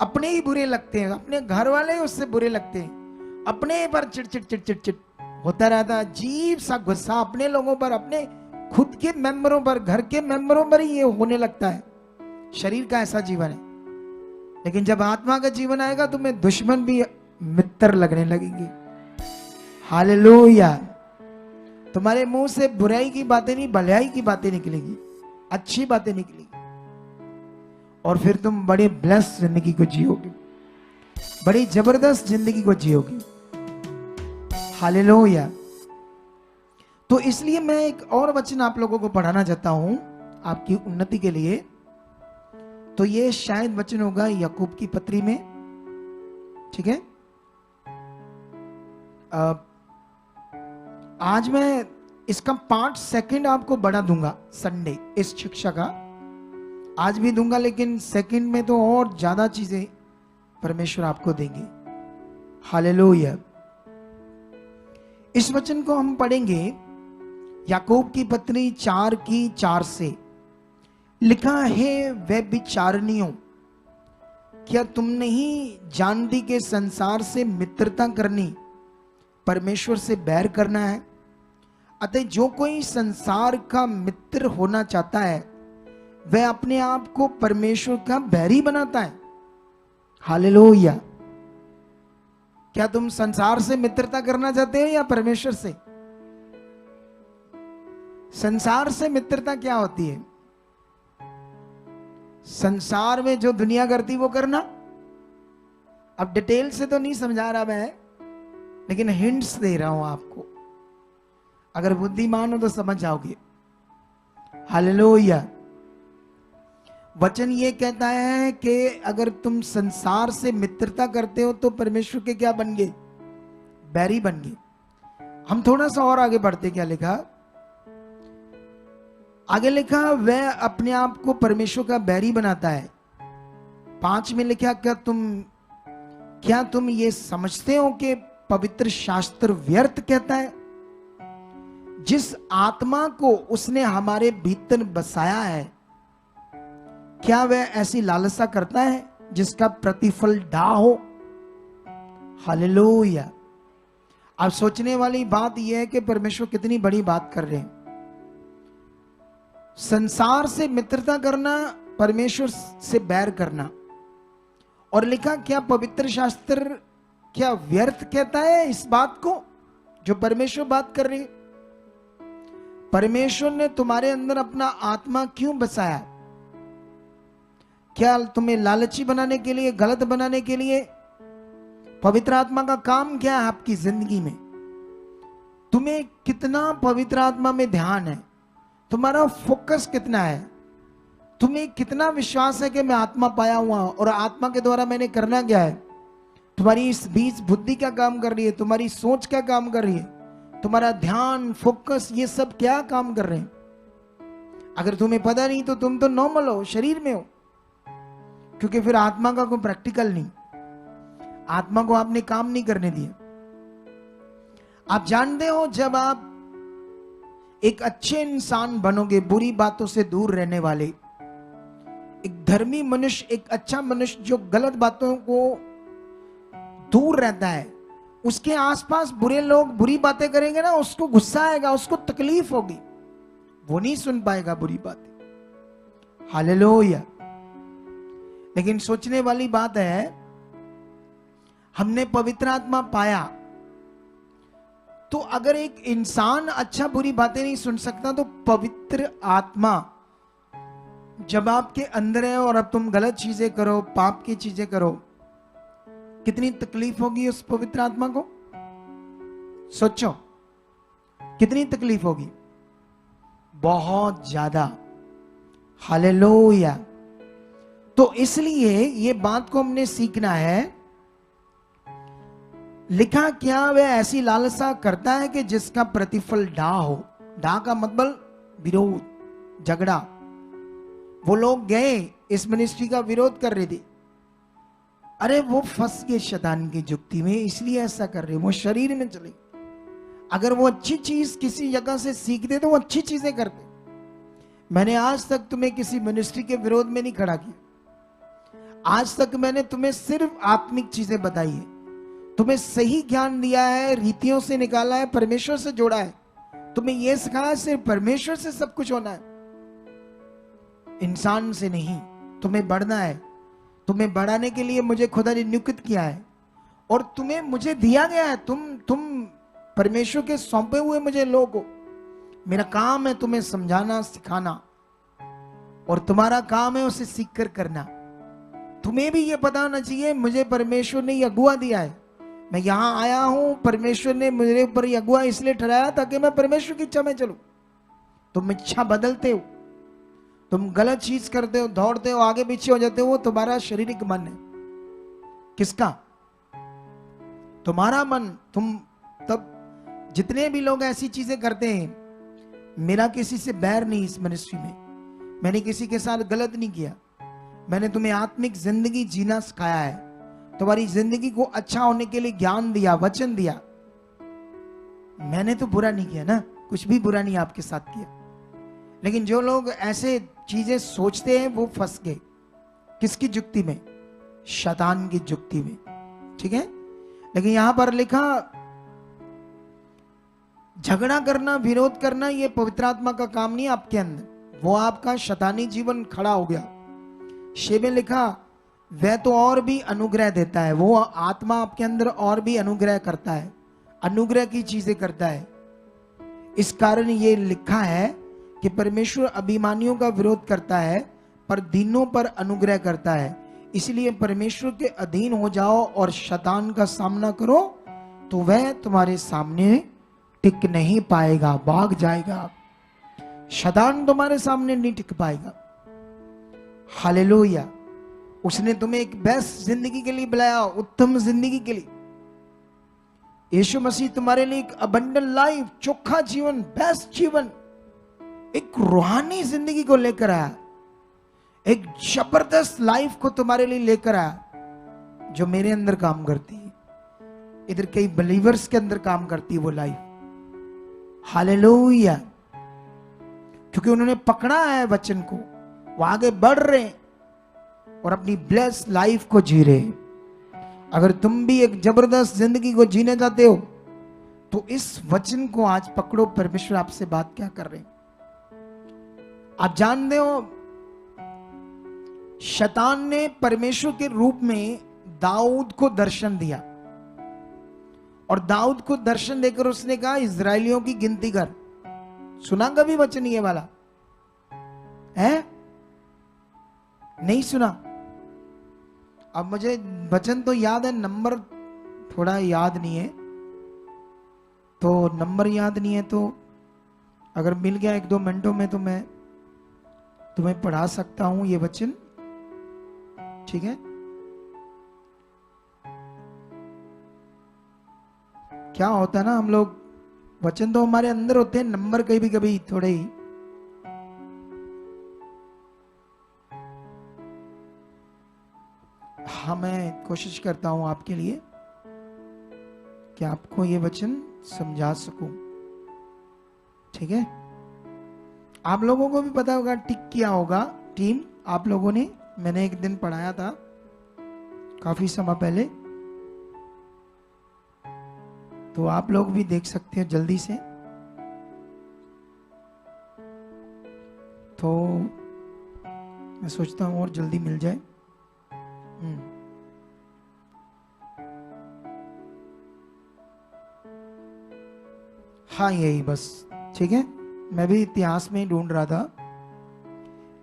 अपने ही बुरे लगते हैं, अपने घर वाले उससे बुरे लगते हैं, अपने पर चिड़चिड़ चिड़चिड़ चिड़ होता रहता है, अजीब सा गुस्सा अपने लोगों पर, अपने खुद के मेंबरों पर, घर के मेंबरों पर ही ये होने लगता है। शरीर का ऐसा जीवन है। लेकिन जब आत्मा का जीवन आएगा, तुम्हें दुश्मन भी मित्र लगने लगेंगे। हालेलुया। तुम्हारे मुंह से बुराई की बातें नहीं, भलाई की बातें निकलेगी, अच्छी बातें निकलेगी, और फिर तुम बड़ी ब्लेस जिंदगी को जियोगे, बड़ी जबरदस्त जिंदगी को जियोगे। हालेलुया। तो इसलिए मैं एक और वचन आप लोगों को पढ़ाना चाहता हूं आपकी उन्नति के लिए। तो ये शायद वचन होगा याकूब की पत्री में, ठीक है। आज मैं इसका 5 सेकंड आपको बढ़ा दूंगा संडे, इस शिक्षा का आज भी दूंगा, लेकिन सेकंड में तो और ज्यादा चीजें परमेश्वर आपको देंगे। हालेलुया। इस वचन को हम पढ़ेंगे याकूब की पत्री 4:4 से। लिखा है, वे विचारनियों, क्या तुम नहीं जानती कि संसार से मित्रता करनी परमेश्वर से बैर करना है? अतः जो कोई संसार का मित्र होना चाहता है, वह अपने आप को परमेश्वर का बैरी बनाता है। हालेलुया। क्या तुम संसार से मित्रता करना चाहते हो या परमेश्वर से? संसार से मित्रता क्या होती है? संसार में जो दुनिया करती वो करना। अब डिटेल से तो नहीं समझा रहा मैं, लेकिन हिंट्स दे रहा हूं आपको, अगर बुद्धिमान हो तो समझ जाओगे। हालेलुया। वचन ये कहता है कि अगर तुम संसार से मित्रता करते हो तो परमेश्वर के क्या बन गए? बैरी बन गए। हम थोड़ा सा और आगे बढ़ते, क्या लिखा आगे? लिखा, वह अपने आप को परमेश्वर का बैरी बनाता है। 5 में लिखा, क्या तुम ये समझते हो कि पवित्र शास्त्र व्यर्थ कहता है? जिस आत्मा को उसने हमारे भीतर बसाया है, क्या वह ऐसी लालसा करता है जिसका प्रतिफल डा हो? हालेलुया। अब सोचने वाली बात यह है कि परमेश्वर कितनी बड़ी बात कर रहे हैं। संसार से मित्रता करना, परमेश्वर से बैर करना। और लिखा, क्या पवित्र शास्त्र क्या व्यर्थ कहता है इस बात को जो परमेश्वर बात कर रही है? परमेश्वर ने तुम्हारे अंदर अपना आत्मा क्यों बसाया? क्या तुम्हें लालची बनाने के लिए, गलत बनाने के लिए? पवित्र आत्मा का काम क्या है आपकी जिंदगी में? तुम्हें कितना पवित्र आत्मा में ध्यान है? तुम्हारा फोकस कितना है? तुम्हें कितना विश्वास है कि मैं आत्मा पाया हुआ हूं और आत्मा के द्वारा मैंने करना क्या है? तुम्हारी इस बीच बुद्धि क्या काम कर रही है? तुम्हारी सोच क्या काम कर रही है? तुम्हारा ध्यान, फोकस, ये सब क्या काम कर रहे हैं? अगर तुम्हें पता नहीं तो तुम तो नॉर्मल हो, शरीर में हो, क्योंकि फिर आत्मा का कोई प्रैक्टिकल नहीं, आत्मा को आपने काम नहीं करने दिया। आप जानते हो जब आप एक अच्छे इंसान बनोगे, बुरी बातों से दूर रहने वाले, एक धर्मी मनुष्य, एक अच्छा मनुष्य जो गलत बातों को दूर रहता है, उसके आसपास बुरे लोग बुरी बातें करेंगे ना, उसको गुस्सा आएगा, उसको तकलीफ होगी, वो नहीं सुन पाएगा बुरी बातें। हालेलुया। लेकिन सोचने वाली बात है, हमने पवित्र आत्मा पाया, तो अगर एक इंसान अच्छा बुरी बातें नहीं सुन सकता, तो पवित्र आत्मा जब आपके अंदर है और अब तुम गलत चीजें करो, पाप की चीजें करो, कितनी तकलीफ होगी उस पवित्र आत्मा को? सोचो कितनी तकलीफ होगी, बहुत ज्यादा। हालेलुया। तो इसलिए ये बात को हमने सीखना है। लिखा क्या वह ऐसी लालसा करता है कि जिसका प्रतिफल डाह हो। डाह का मतलब विरोध, झगड़ा। वो लोग गए इस मिनिस्ट्री का विरोध कर रहे थे, अरे वो फंस गए शैतान की जुक्ति में, इसलिए ऐसा कर रहे, वो शरीर में चले। अगर वो अच्छी चीज किसी जगह से सीखते तो वो अच्छी चीजें करते। मैंने आज तक तुम्हें किसी मिनिस्ट्री के विरोध में नहीं खड़ा किया। आज तक मैंने तुम्हें सिर्फ आत्मिक चीजें बताई है, तुम्हें सही ज्ञान दिया है, रीतियों से निकाला है, परमेश्वर से जोड़ा है, तुम्हें यह सिखाया सिर्फ परमेश्वर से सब कुछ होना है, इंसान से नहीं। तुम्हें बढ़ना है, तुम्हें बढ़ाने के लिए मुझे खुदा ने नियुक्त किया है और तुम्हें मुझे दिया गया है। तुम परमेश्वर के सौंपे हुए मुझे लोग हो। मेरा काम है तुम्हें समझाना, सिखाना, और तुम्हारा काम है उसे सीख कर करना। तुम्हें भी ये पता होना चाहिए मुझे परमेश्वर ने ये अगुआ दिया है, मैं यहां आया हूं, परमेश्वर ने मेरे ऊपर ये अगुआ इसलिए ठहराया ताकि मैं परमेश्वर की इच्छा में चलूं। तुम इच्छा बदलते हो, तुम गलत चीज करते हो, दौड़ते हो, आगे पीछे हो जाते हो, तुम्हारा शारीरिक मन है। किसका? तुम्हारा मन। तुम तब जितने भी लोग ऐसी चीजें करते हैं, मेरा किसी से बैर नहीं इस मिनिस्ट्री में, मैंने किसी के साथ गलत नहीं किया, मैंने तुम्हें आत्मिक जिंदगी जीना सिखाया है, तुम्हारी जिंदगी को अच्छा होने के लिए ज्ञान दिया, वचन दिया। मैंने तो बुरा नहीं किया ना, कुछ भी बुरा नहीं आपके साथ किया। लेकिन जो लोग ऐसे चीजें सोचते हैं वो फंस गए। किसकी जुक्ति में? शैतान की जुक्ति में। ठीक है। लेकिन यहां पर लिखा झगड़ा करना, विरोध करना, ये पवित्र आत्मा का काम नहीं आपके अंदर, वो आपका शैतानी जीवन खड़ा हो गया। शे में लिखा वह तो और भी अनुग्रह देता है, वो आत्मा आपके अंदर और भी अनुग्रह करता है, अनुग्रह की चीजें करता है। इस कारण ये लिखा है कि परमेश्वर अभिमानियों का विरोध करता है पर दीनों पर अनुग्रह करता है। इसलिए परमेश्वर के अधीन हो जाओ और शैतान का सामना करो, तो वह तुम्हारे सामने टिक नहीं पाएगा, भाग जाएगा। शैतान तुम्हारे सामने नहीं टिक पाएगा। हालेलुया। उसने तुम्हें एक बेस्ट जिंदगी के लिए बुलाया, उत्तम जिंदगी के लिए। यीशु मसीह तुम्हारे लिए एक अबंडन लाइफ, चोखा जीवन, बेस्ट जीवन, एक रूहानी जिंदगी को लेकर आया, एक जबरदस्त लाइफ को तुम्हारे लिए लेकर आया, जो मेरे अंदर काम करती है, इधर कई बिलीवर्स के अंदर काम करती है वो लाइफ। हालेलुया। क्योंकि उन्होंने पकड़ा है वचन को, वो आगे बढ़ रहे और अपनी ब्लेस्ड लाइफ को जी रहे। अगर तुम भी एक जबरदस्त जिंदगी को जीने चाहते हो तो इस वचन को आज पकड़ो। परमेश्वर आपसे बात क्या कर रहे हैं आप जानते हो। शैतान ने परमेश्वर के रूप में दाऊद को दर्शन दिया और दाऊद को दर्शन देकर उसने कहा इजराइलियों की गिनती कर। सुना कभी वचन ये वाला है? नहीं सुना? अब मुझे वचन तो याद है, नंबर थोड़ा याद नहीं है, तो नंबर याद नहीं है, तो अगर मिल गया 1-2 मिनटों में तो मैं तुम्हें पढ़ा सकता हूं ये वचन। ठीक है। क्या होता है ना, हम लोग वचन तो हमारे अंदर होते हैं, नंबर कभी कभी थोड़े ही। हाँ, मैं कोशिश करता हूं आपके लिए कि आपको ये वचन समझा सकूं। ठीक है, आप लोगों को भी पता होगा, टिक किया होगा टीम आप लोगों ने, मैंने एक दिन पढ़ाया था काफी समय पहले, तो आप लोग भी देख सकते हो जल्दी से। तो मैं सोचता हूं और जल्दी मिल जाए। हाँ, यही बस। ठीक है, मैं भी इतिहास में ढूंढ रहा था,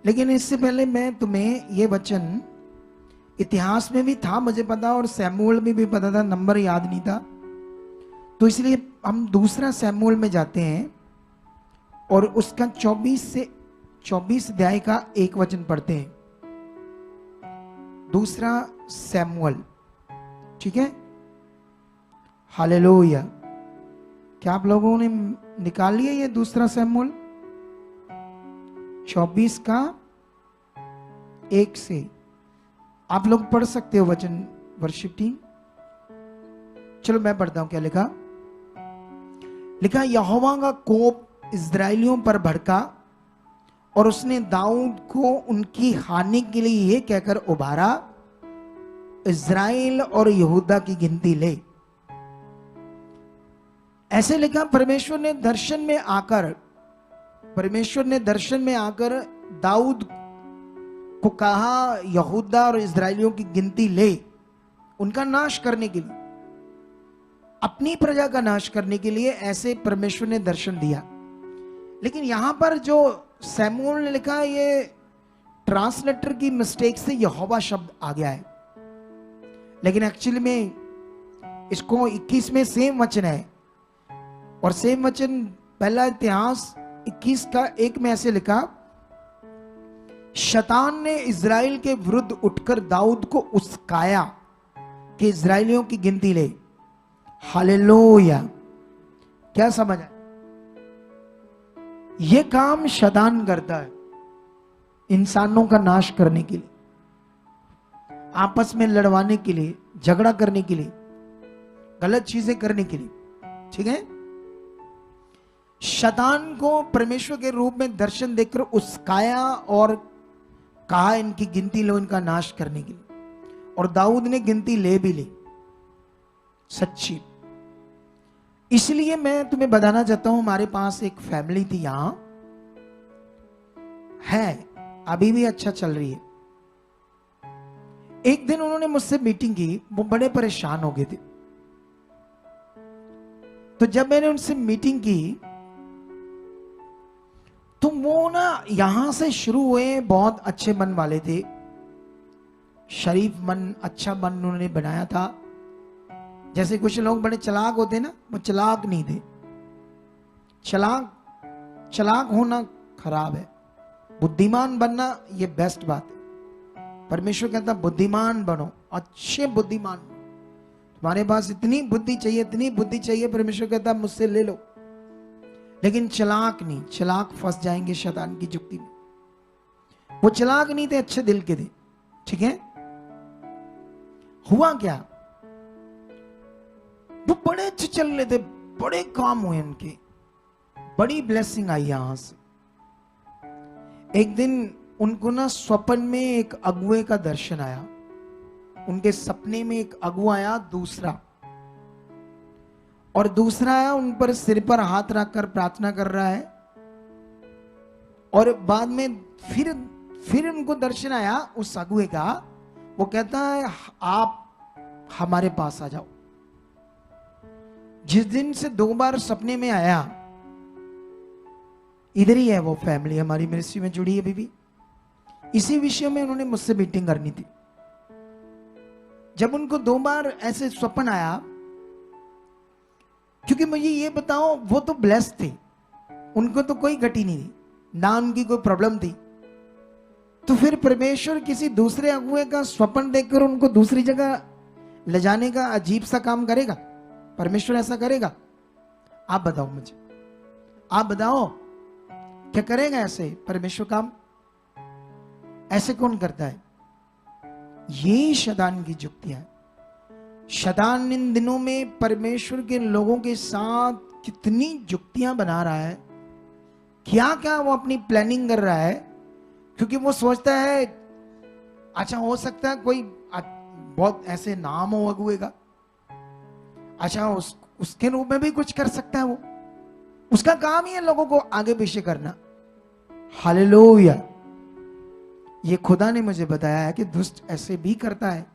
लेकिन इससे पहले मैं तुम्हें ये वचन, इतिहास में भी था मुझे पता और सैमुअल में भी पता था, नंबर याद नहीं था, तो इसलिए हम दूसरा सैमुअल में जाते हैं और उसका 24 अध्याय का एक वचन पढ़ते हैं। दूसरा सैमुअल, ठीक है। हालेलुया। क्या आप लोगों ने निकाल लिया ये दूसरा सैमुअल 24 का 1 से? आप लोग पढ़ सकते हो वचन, वर्शिप टीम। चलो मैं पढ़ता हूं, क्या लिखा। लिखा, यहोवा का कोप इस्राएलियों पर भड़का और उसने दाऊद को उनकी हानि के लिए यह कहकर उभारा, इस्राएल और यहूदा की गिनती ले। ऐसे लिखा, परमेश्वर ने दर्शन में आकर दाऊद को कहा, यहूदा और इस्राएलियों की गिनती ले, उनका नाश करने के लिए, अपनी प्रजा का नाश करने के लिए। ऐसे परमेश्वर ने दर्शन दिया। लेकिन यहां पर जो सैमुअल ने लिखा, ये ट्रांसलेटर की मिस्टेक से यहोवा शब्द आ गया है, लेकिन एक्चुअली में इसको 21 में सेम वचन है, और सेम वचन पहला इतिहास 21 का 1 में ऐसे लिखा, शैतान ने इज़राइल के विरुद्ध उठकर दाऊद को उस्काया कि इज़राइलियों की गिनती ले। हालेलुया। क्या समझ आया? यह काम शैतान करता है इंसानों का नाश करने के लिए, आपस में लड़वाने के लिए, झगड़ा करने के लिए, गलत चीजें करने के लिए। ठीक है, शैतान को परमेश्वर के रूप में दर्शन देकर उस्काया और कहा, इनकी गिनती लो, इनका नाश करने के लिए। और दाऊद ने गिनती ले भी ली, सच्ची। इसलिए मैं तुम्हें बताना चाहता हूं, हमारे पास एक फैमिली थी, यहां है, अभी भी अच्छा चल रही है। एक दिन उन्होंने मुझसे मीटिंग की, वो बड़े परेशान हो गए थे। तो जब मैंने उनसे मीटिंग की, तो वो ना यहां से शुरू हुए, बहुत अच्छे मन वाले थे, शरीफ मन, अच्छा मन उन्होंने बनाया था। जैसे कुछ लोग बड़े चालाक होते ना, वो चालाक नहीं थे। चालाक होना खराब है, बुद्धिमान बनना ये बेस्ट बात है। परमेश्वर कहता बुद्धिमान बनो, अच्छे बुद्धिमान बनो। तुम्हारे पास इतनी बुद्धि चाहिए, परमेश्वर कहता मुझसे ले लो। लेकिन चालाक नहीं, चालाक फंस जाएंगे शैतान की जुक्ति में। वो चालाक नहीं थे, अच्छे दिल के थे। ठीक है, हुआ क्या, वो बड़े अच्छे चल रहे थे, बड़े काम हुए उनके, बड़ी ब्लेसिंग आई। यहां से एक दिन उनको ना स्वप्न में एक अगुए का दर्शन आया, उनके सपने में एक अगुआ आया, दूसरा आया, उन पर सिर पर हाथ रखकर प्रार्थना कर रहा है। और बाद में फिर उनको दर्शन आया उस अगुए का, वो कहता है आप हमारे पास आ जाओ। जिस दिन से 2 बार सपने में आया, इधर ही है वो फैमिली, हमारी मिनिस्ट्री में जुड़ी है अभी भी। इसी विषय में उन्होंने मुझसे मीटिंग करनी थी। जब उनको 2 बार ऐसे स्वप्न आया, क्योंकि मुझे ये बताओ, वो तो ब्लेस्ड थे, उनको तो कोई घटी नहीं थी, ना उनकी कोई प्रॉब्लम थी। तो फिर परमेश्वर किसी दूसरे अगुए का स्वप्न देखकर उनको दूसरी जगह ले जाने का अजीब सा काम करेगा? परमेश्वर ऐसा करेगा? आप बताओ मुझे, आप बताओ क्या करेगा ऐसे परमेश्वर काम? ऐसे कौन करता है? ये शैतान की युक्तियां। शैतान इन दिनों में परमेश्वर के लोगों के साथ कितनी युक्तियां बना रहा है, क्या क्या वो अपनी प्लानिंग कर रहा है, क्योंकि वो सोचता है अच्छा हो सकता है कोई बहुत ऐसे नाम हो अगुए का, अच्छा उसके रूप में भी कुछ कर सकता है। वो उसका काम ही है लोगों को आगे पीछे करना। हालेलुया। ये खुदा ने मुझे बताया है कि दुष्ट ऐसे भी करता है,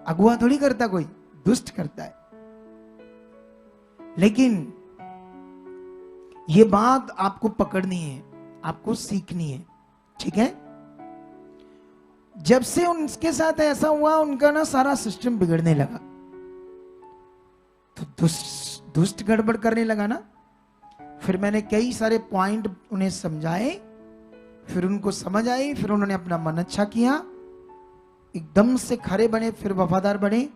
अगुआ थोड़ी करता, कोई दुष्ट करता है। लेकिन ये बात आपको पकड़नी है, आपको सीखनी है, ठीक है। जब से उनके साथ ऐसा हुआ, उनका ना सारा सिस्टम बिगड़ने लगा, तो दुष्ट गड़बड़ करने लगा ना। फिर मैंने कई सारे पॉइंट उन्हें समझाए, फिर उनको समझ आई, फिर उन्होंने अपना मन अच्छा किया, एकदम से खरे बने, फिर वफादार बने,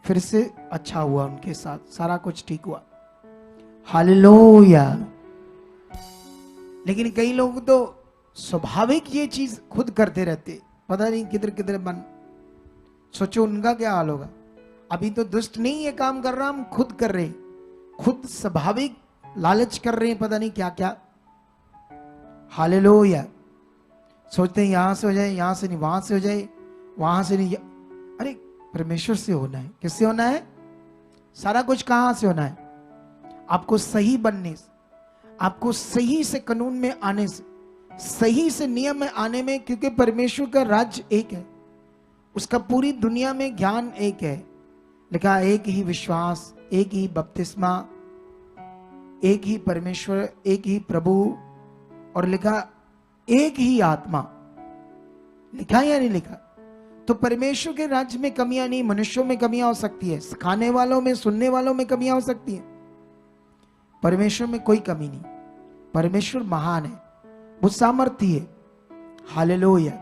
फिर से अच्छा हुआ, उनके साथ सारा कुछ ठीक हुआ। हालेलुया। लेकिन कई लोग तो स्वाभाविक ये चीज खुद करते रहते, पता नहीं किधर किधर बन। सोचो उनका क्या हाल होगा। अभी तो दुष्ट नहीं ये काम कर रहा, हम खुद कर रहे हैं, खुद स्वाभाविक लालच कर रहे हैं, पता नहीं क्या क्या। हालेलुया। सोचते हैं यहां से हो जाए, यहां से नहीं वहां से हो जाए, वहां से नहीं। अरे परमेश्वर से होना है। किससे होना है? सारा कुछ कहां से होना है? आपको सही बनने से, आपको सही से कानून में आने से, सही से नियम में आने में। क्योंकि परमेश्वर का राज्य एक है, उसका पूरी दुनिया में ज्ञान एक है। लिखा एक ही विश्वास, एक ही बपतिस्मा, एक ही परमेश्वर, एक ही प्रभु, और लिखा एक ही आत्मा। लिखा या नहीं लिखा? तो परमेश्वर के राज्य में कमियां नहीं, मनुष्यों में कमियां हो सकती है, सिखाने वालों में, सुनने वालों में कमियां हो सकती है। परमेश्वर में कोई कमी नहीं। परमेश्वर महान है, वो सामर्थी है। हालेलुया।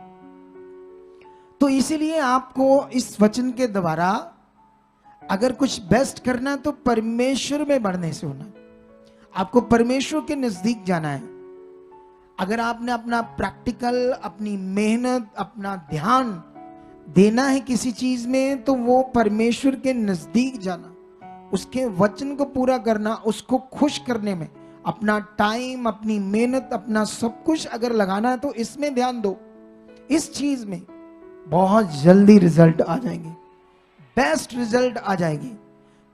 तो इसीलिए आपको इस वचन के द्वारा अगर कुछ बेस्ट करना तो परमेश्वर में बढ़ने से होना है। आपको परमेश्वर के नजदीक जाना है। अगर आपने अपना प्रैक्टिकल, अपनी मेहनत, अपना ध्यान देना है किसी चीज में, तो वो परमेश्वर के नजदीक जाना, उसके वचन को पूरा करना, उसको खुश करने में अपना टाइम, अपनी मेहनत, अपना सब कुछ अगर लगाना है तो इसमें ध्यान दो। इस चीज में बहुत जल्दी रिजल्ट आ जाएंगे, बेस्ट रिजल्ट आ जाएगी।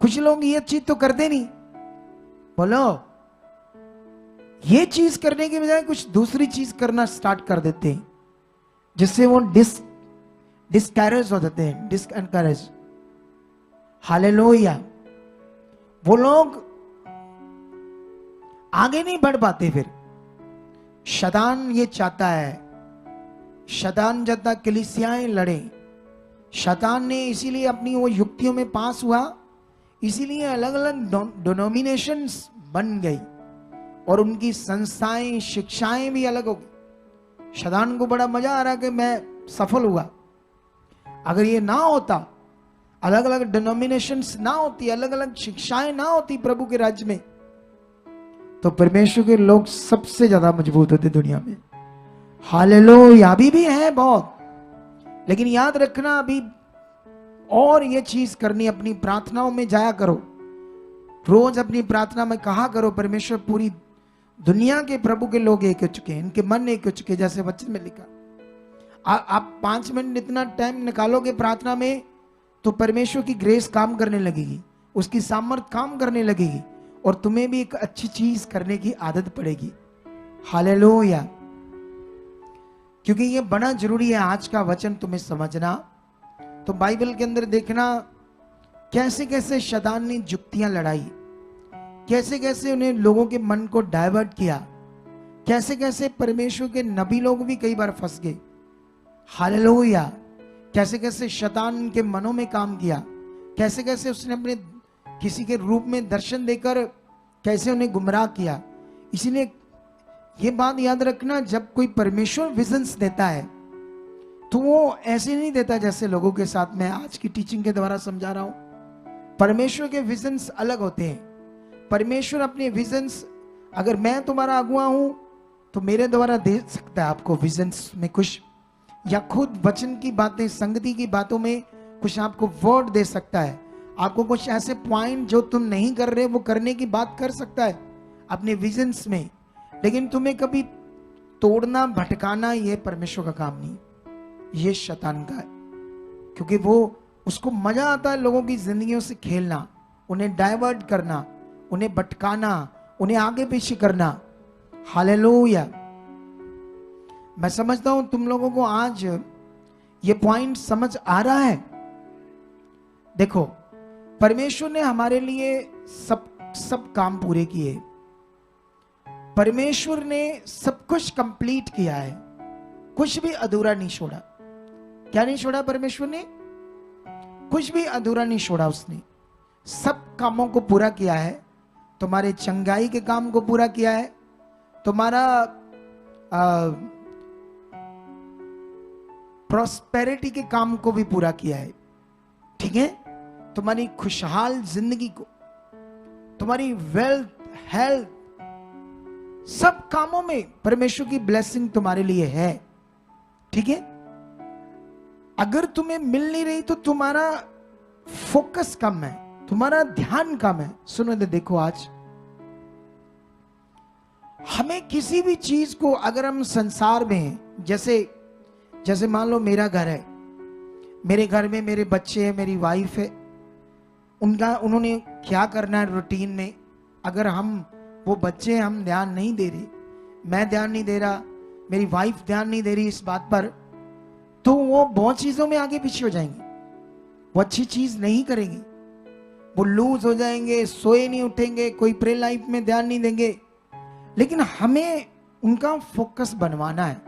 कुछ लोग ये चीज तो करते नहीं, बोलो ये चीज करने के बजाय कुछ दूसरी चीज करना स्टार्ट कर देते हैं, जिससे वो डिस्करेज हो जाते हैं, डिसएनकरेज। हालेलुया। वो लोग आगे नहीं बढ़ पाते। फिर शैतान ये चाहता है, शैतान चाहता कलीसियाएं लड़े। शैतान ने इसीलिए अपनी वो युक्तियों में पास हुआ, इसीलिए अलग अलग डिनोमिनेशंस बन गई और उनकी संस्थाएं, शिक्षाएं भी अलग हो गई। शैतान को बड़ा मजा आ रहा कि मैं सफल हुआ। अगर ये ना होता, अलग अलग डिनोमिनेशंस ना होती, अलग अलग शिक्षाएं ना होती प्रभु के राज्य में, तो परमेश्वर के लोग सबसे ज्यादा मजबूत होते दुनिया में। हालेलुया। अभी भी है बहुत, लेकिन याद रखना अभी और ये चीज करनी, अपनी प्रार्थनाओं में जाया करो। रोज अपनी प्रार्थना में कहा करो, परमेश्वर पूरी दुनिया के प्रभु के लोग एक हो चुके हैं, इनके मन एक हो चुके हैं, जैसे वचन में लिखा। आप 5 मिनट इतना टाइम निकालोगे प्रार्थना में, तो परमेश्वर की ग्रेस काम करने लगेगी, उसकी सामर्थ काम करने लगेगी, और तुम्हें भी एक अच्छी चीज करने की आदत पड़ेगी। हालेलुया। क्योंकि ये बड़ा जरूरी है आज का वचन तुम्हें समझना। तो बाइबल के अंदर देखना कैसे कैसे शैतान ने युक्तियां लड़ाई, कैसे कैसे उन्हें लोगों के मन को डाइवर्ट किया, कैसे कैसे परमेश्वर के नबी लोग भी कई बार फंस गए। हालेलुया। कैसे कैसे शैतान के मनों में काम किया, कैसे कैसे उसने अपने किसी के रूप में दर्शन देकर कैसे उन्हें गुमराह किया। इसीलिए ये बात याद रखना, जब कोई परमेश्वर विजन्स देता है तो वो ऐसे नहीं देता जैसे लोगों के साथ मैं आज की टीचिंग के द्वारा समझा रहा हूं। परमेश्वर के विजन्स अलग होते हैं। परमेश्वर अपने विजन्स, अगर मैं तुम्हारा अगुआ हूं तो मेरे द्वारा दे सकता है आपको विजन्स में कुछ, या खुद वचन की बातें, संगति की बातों में कुछ आपको वर्ड दे सकता है, आपको कुछ ऐसे पॉइंट जो तुम नहीं कर रहे वो करने की बात कर सकता है अपने विजन्स में। लेकिन तुम्हें कभी तोड़ना, भटकाना, ये परमेश्वर का काम नहीं, ये शैतान का है। क्योंकि वो, उसको मजा आता है लोगों की जिंदगियों से खेलना, उन्हें डाइवर्ट करना, उन्हें भटकाना, उन्हें आगे पीछे करना। हालेलुया। मैं समझता हूं तुम लोगों को आज ये पॉइंट समझ आ रहा है। देखो, परमेश्वर ने हमारे लिए सब काम पूरे किए। परमेश्वर ने सब कुछ कंप्लीट किया है, कुछ भी अधूरा नहीं छोड़ा। क्या नहीं छोड़ा परमेश्वर ने? कुछ भी अधूरा नहीं छोड़ा उसने। सब कामों को पूरा किया है। तुम्हारे चंगाई के काम को पूरा किया है, तुम्हारा प्रॉस्पेरिटी के काम को भी पूरा किया है। ठीक है? तुम्हारी खुशहाल जिंदगी को, तुम्हारी वेल्थ, हेल्थ, सब कामों में परमेश्वर की ब्लेसिंग तुम्हारे लिए है। ठीक है? अगर तुम्हें मिल नहीं रही तो तुम्हारा फोकस कम है, तुम्हारा ध्यान कम है। सुनो तो देखो, आज हमें किसी भी चीज को, अगर हम संसार में हैं, जैसे मान लो मेरा घर है, मेरे घर में मेरे बच्चे हैं, मेरी वाइफ है, उन्होंने क्या करना है रूटीन में। अगर वो बच्चे, हम ध्यान नहीं दे रहे, मैं ध्यान नहीं दे रहा, मेरी वाइफ ध्यान नहीं दे रही इस बात पर, तो वो बहुत चीजों में आगे पीछे हो जाएंगे, वो अच्छी चीज नहीं करेंगे, वो लूज हो जाएंगे, सोए नहीं उठेंगे, कोई प्रे लाइफ में ध्यान नहीं देंगे। लेकिन हमें उनका फोकस बनवाना है।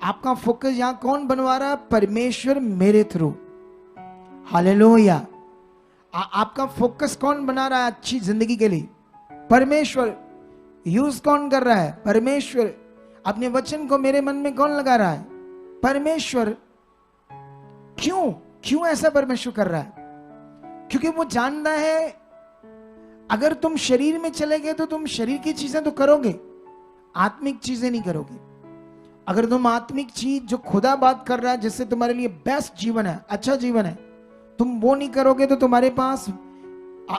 आपका फोकस यहां कौन बनवा रहा है? परमेश्वर मेरे थ्रू। हालेलुया। आपका फोकस कौन बना रहा है अच्छी जिंदगी के लिए? परमेश्वर। यूज कौन कर रहा है? परमेश्वर। अपने वचन को मेरे मन में कौन लगा रहा है? परमेश्वर। क्यों ऐसा परमेश्वर कर रहा है? क्योंकि वो जानता है अगर तुम शरीर में चले गए तो तुम शरीर की चीजें तो करोगे, आत्मिक चीजें नहीं करोगे। अगर तुम आत्मिक चीज जो खुदा बात कर रहा है, जिससे तुम्हारे लिए बेस्ट जीवन है, अच्छा जीवन है, तुम वो नहीं करोगे तो तुम्हारे पास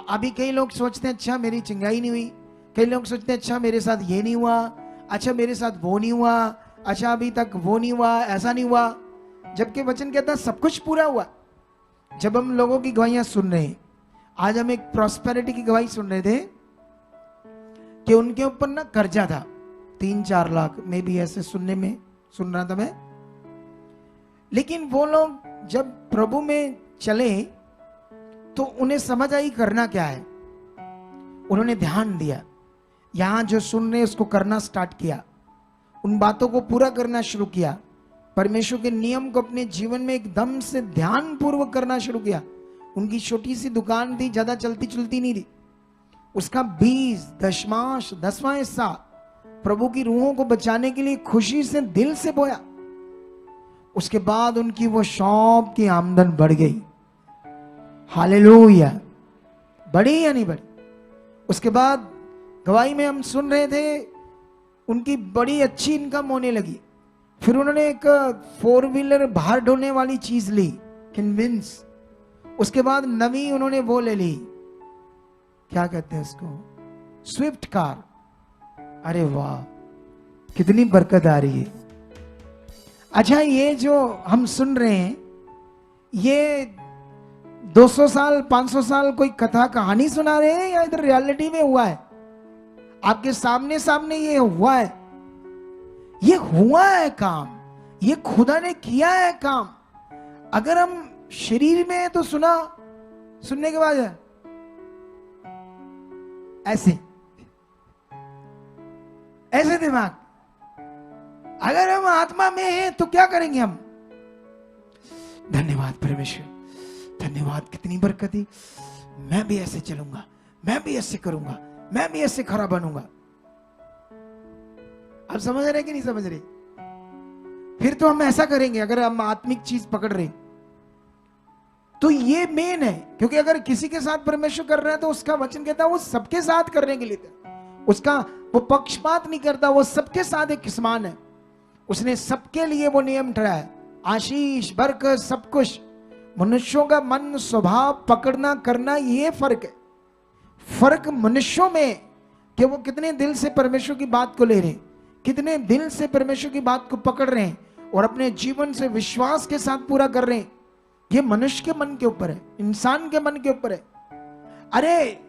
अभी कई लोग सोचते हैं अच्छा मेरी चिंगाई नहीं हुई, कई लोग सोचते हैं अच्छा मेरे साथ ये नहीं हुआ, अच्छा मेरे साथ वो नहीं हुआ, अच्छा अभी तक वो नहीं हुआ, ऐसा नहीं हुआ। जबकि वचन कहता है सब कुछ पूरा हुआ। जब हम लोगों की गवाहियां सुन रहे हैं, आज हम एक प्रॉस्पेरिटी की गवाही सुन रहे थे कि उनके ऊपर ना कर्जा था 3-4 लाख में भी, ऐसे सुन रहा था मैं। लेकिन वो लोग जब प्रभु में चले तो उन्हें समझ आई करना क्या है। उन्होंने ध्यान दिया, यहां जो सुन रहे उसको करना स्टार्ट किया, उन बातों को पूरा करना शुरू किया, परमेश्वर के नियम को अपने जीवन में एकदम से ध्यान पूर्वक करना शुरू किया। उनकी छोटी सी दुकान थी, ज्यादा चलती चुलती नहीं थी, उसका 20 दशमांश 10वां हिस्सा प्रभु की रूहों को बचाने के लिए खुशी से दिल से बोया। उसके बाद उनकी वो शॉप की आमदन बढ़ गई। हालेलुया। बढ़ी या नहीं बढ़ी? उसके बाद गवाही में हम सुन रहे थे उनकी बड़ी अच्छी इनकम होने लगी। फिर उन्होंने एक 4 व्हीलर बाहर ढोने वाली चीज ली, कन्विंस। उसके बाद नवी उन्होंने वो ले ली, क्या कहते हैं उसको, स्विफ्ट कार। अरे वाह, कितनी बरकत आ रही है। अच्छा, ये जो हम सुन रहे हैं, ये 200 साल 500 साल कोई कथा कहानी सुना रहे हैं या इधर रियलिटी में हुआ है? आपके सामने सामने ये हुआ है, ये हुआ है काम, ये खुदा ने किया है काम। अगर हम शरीर में है तो सुनने के बाद ऐसे दिमाग। अगर हम आत्मा में हैं तो क्या करेंगे हम? धन्यवाद परमेश्वर, धन्यवाद, कितनी बरकत है। मैं भी ऐसे चलूंगा, मैं भी ऐसे करूंगा, मैं भी ऐसे खरा बनूंगा। आप समझ रहे कि नहीं समझ रहे? फिर तो हम ऐसा करेंगे अगर हम आत्मिक चीज पकड़ रहे। तो ये मेन है, क्योंकि अगर किसी के साथ परमेश्वर कर रहा है तो उसका वचन कहता है वो सबके साथ करने के लिए था। उसका वो पक्षपात नहीं करता, वो सबके साथ एक समान है। उसने सबके लिए वो नियम ठहराया है। आशीष, बरकत, सब कुछ। मनुष्यों का मन, स्वभाव, पकड़ना करना, ये फर्क है। फर्क मनुष्यों में कि वो कितने दिल से परमेश्वर की बात को ले रहे हैं, कितने दिल से परमेश्वर की बात को पकड़ रहे हैं और अपने जीवन से विश्वास के साथ पूरा कर रहे हैं। ये मनुष्य के मन के ऊपर है, इंसान के मन के ऊपर है। अरे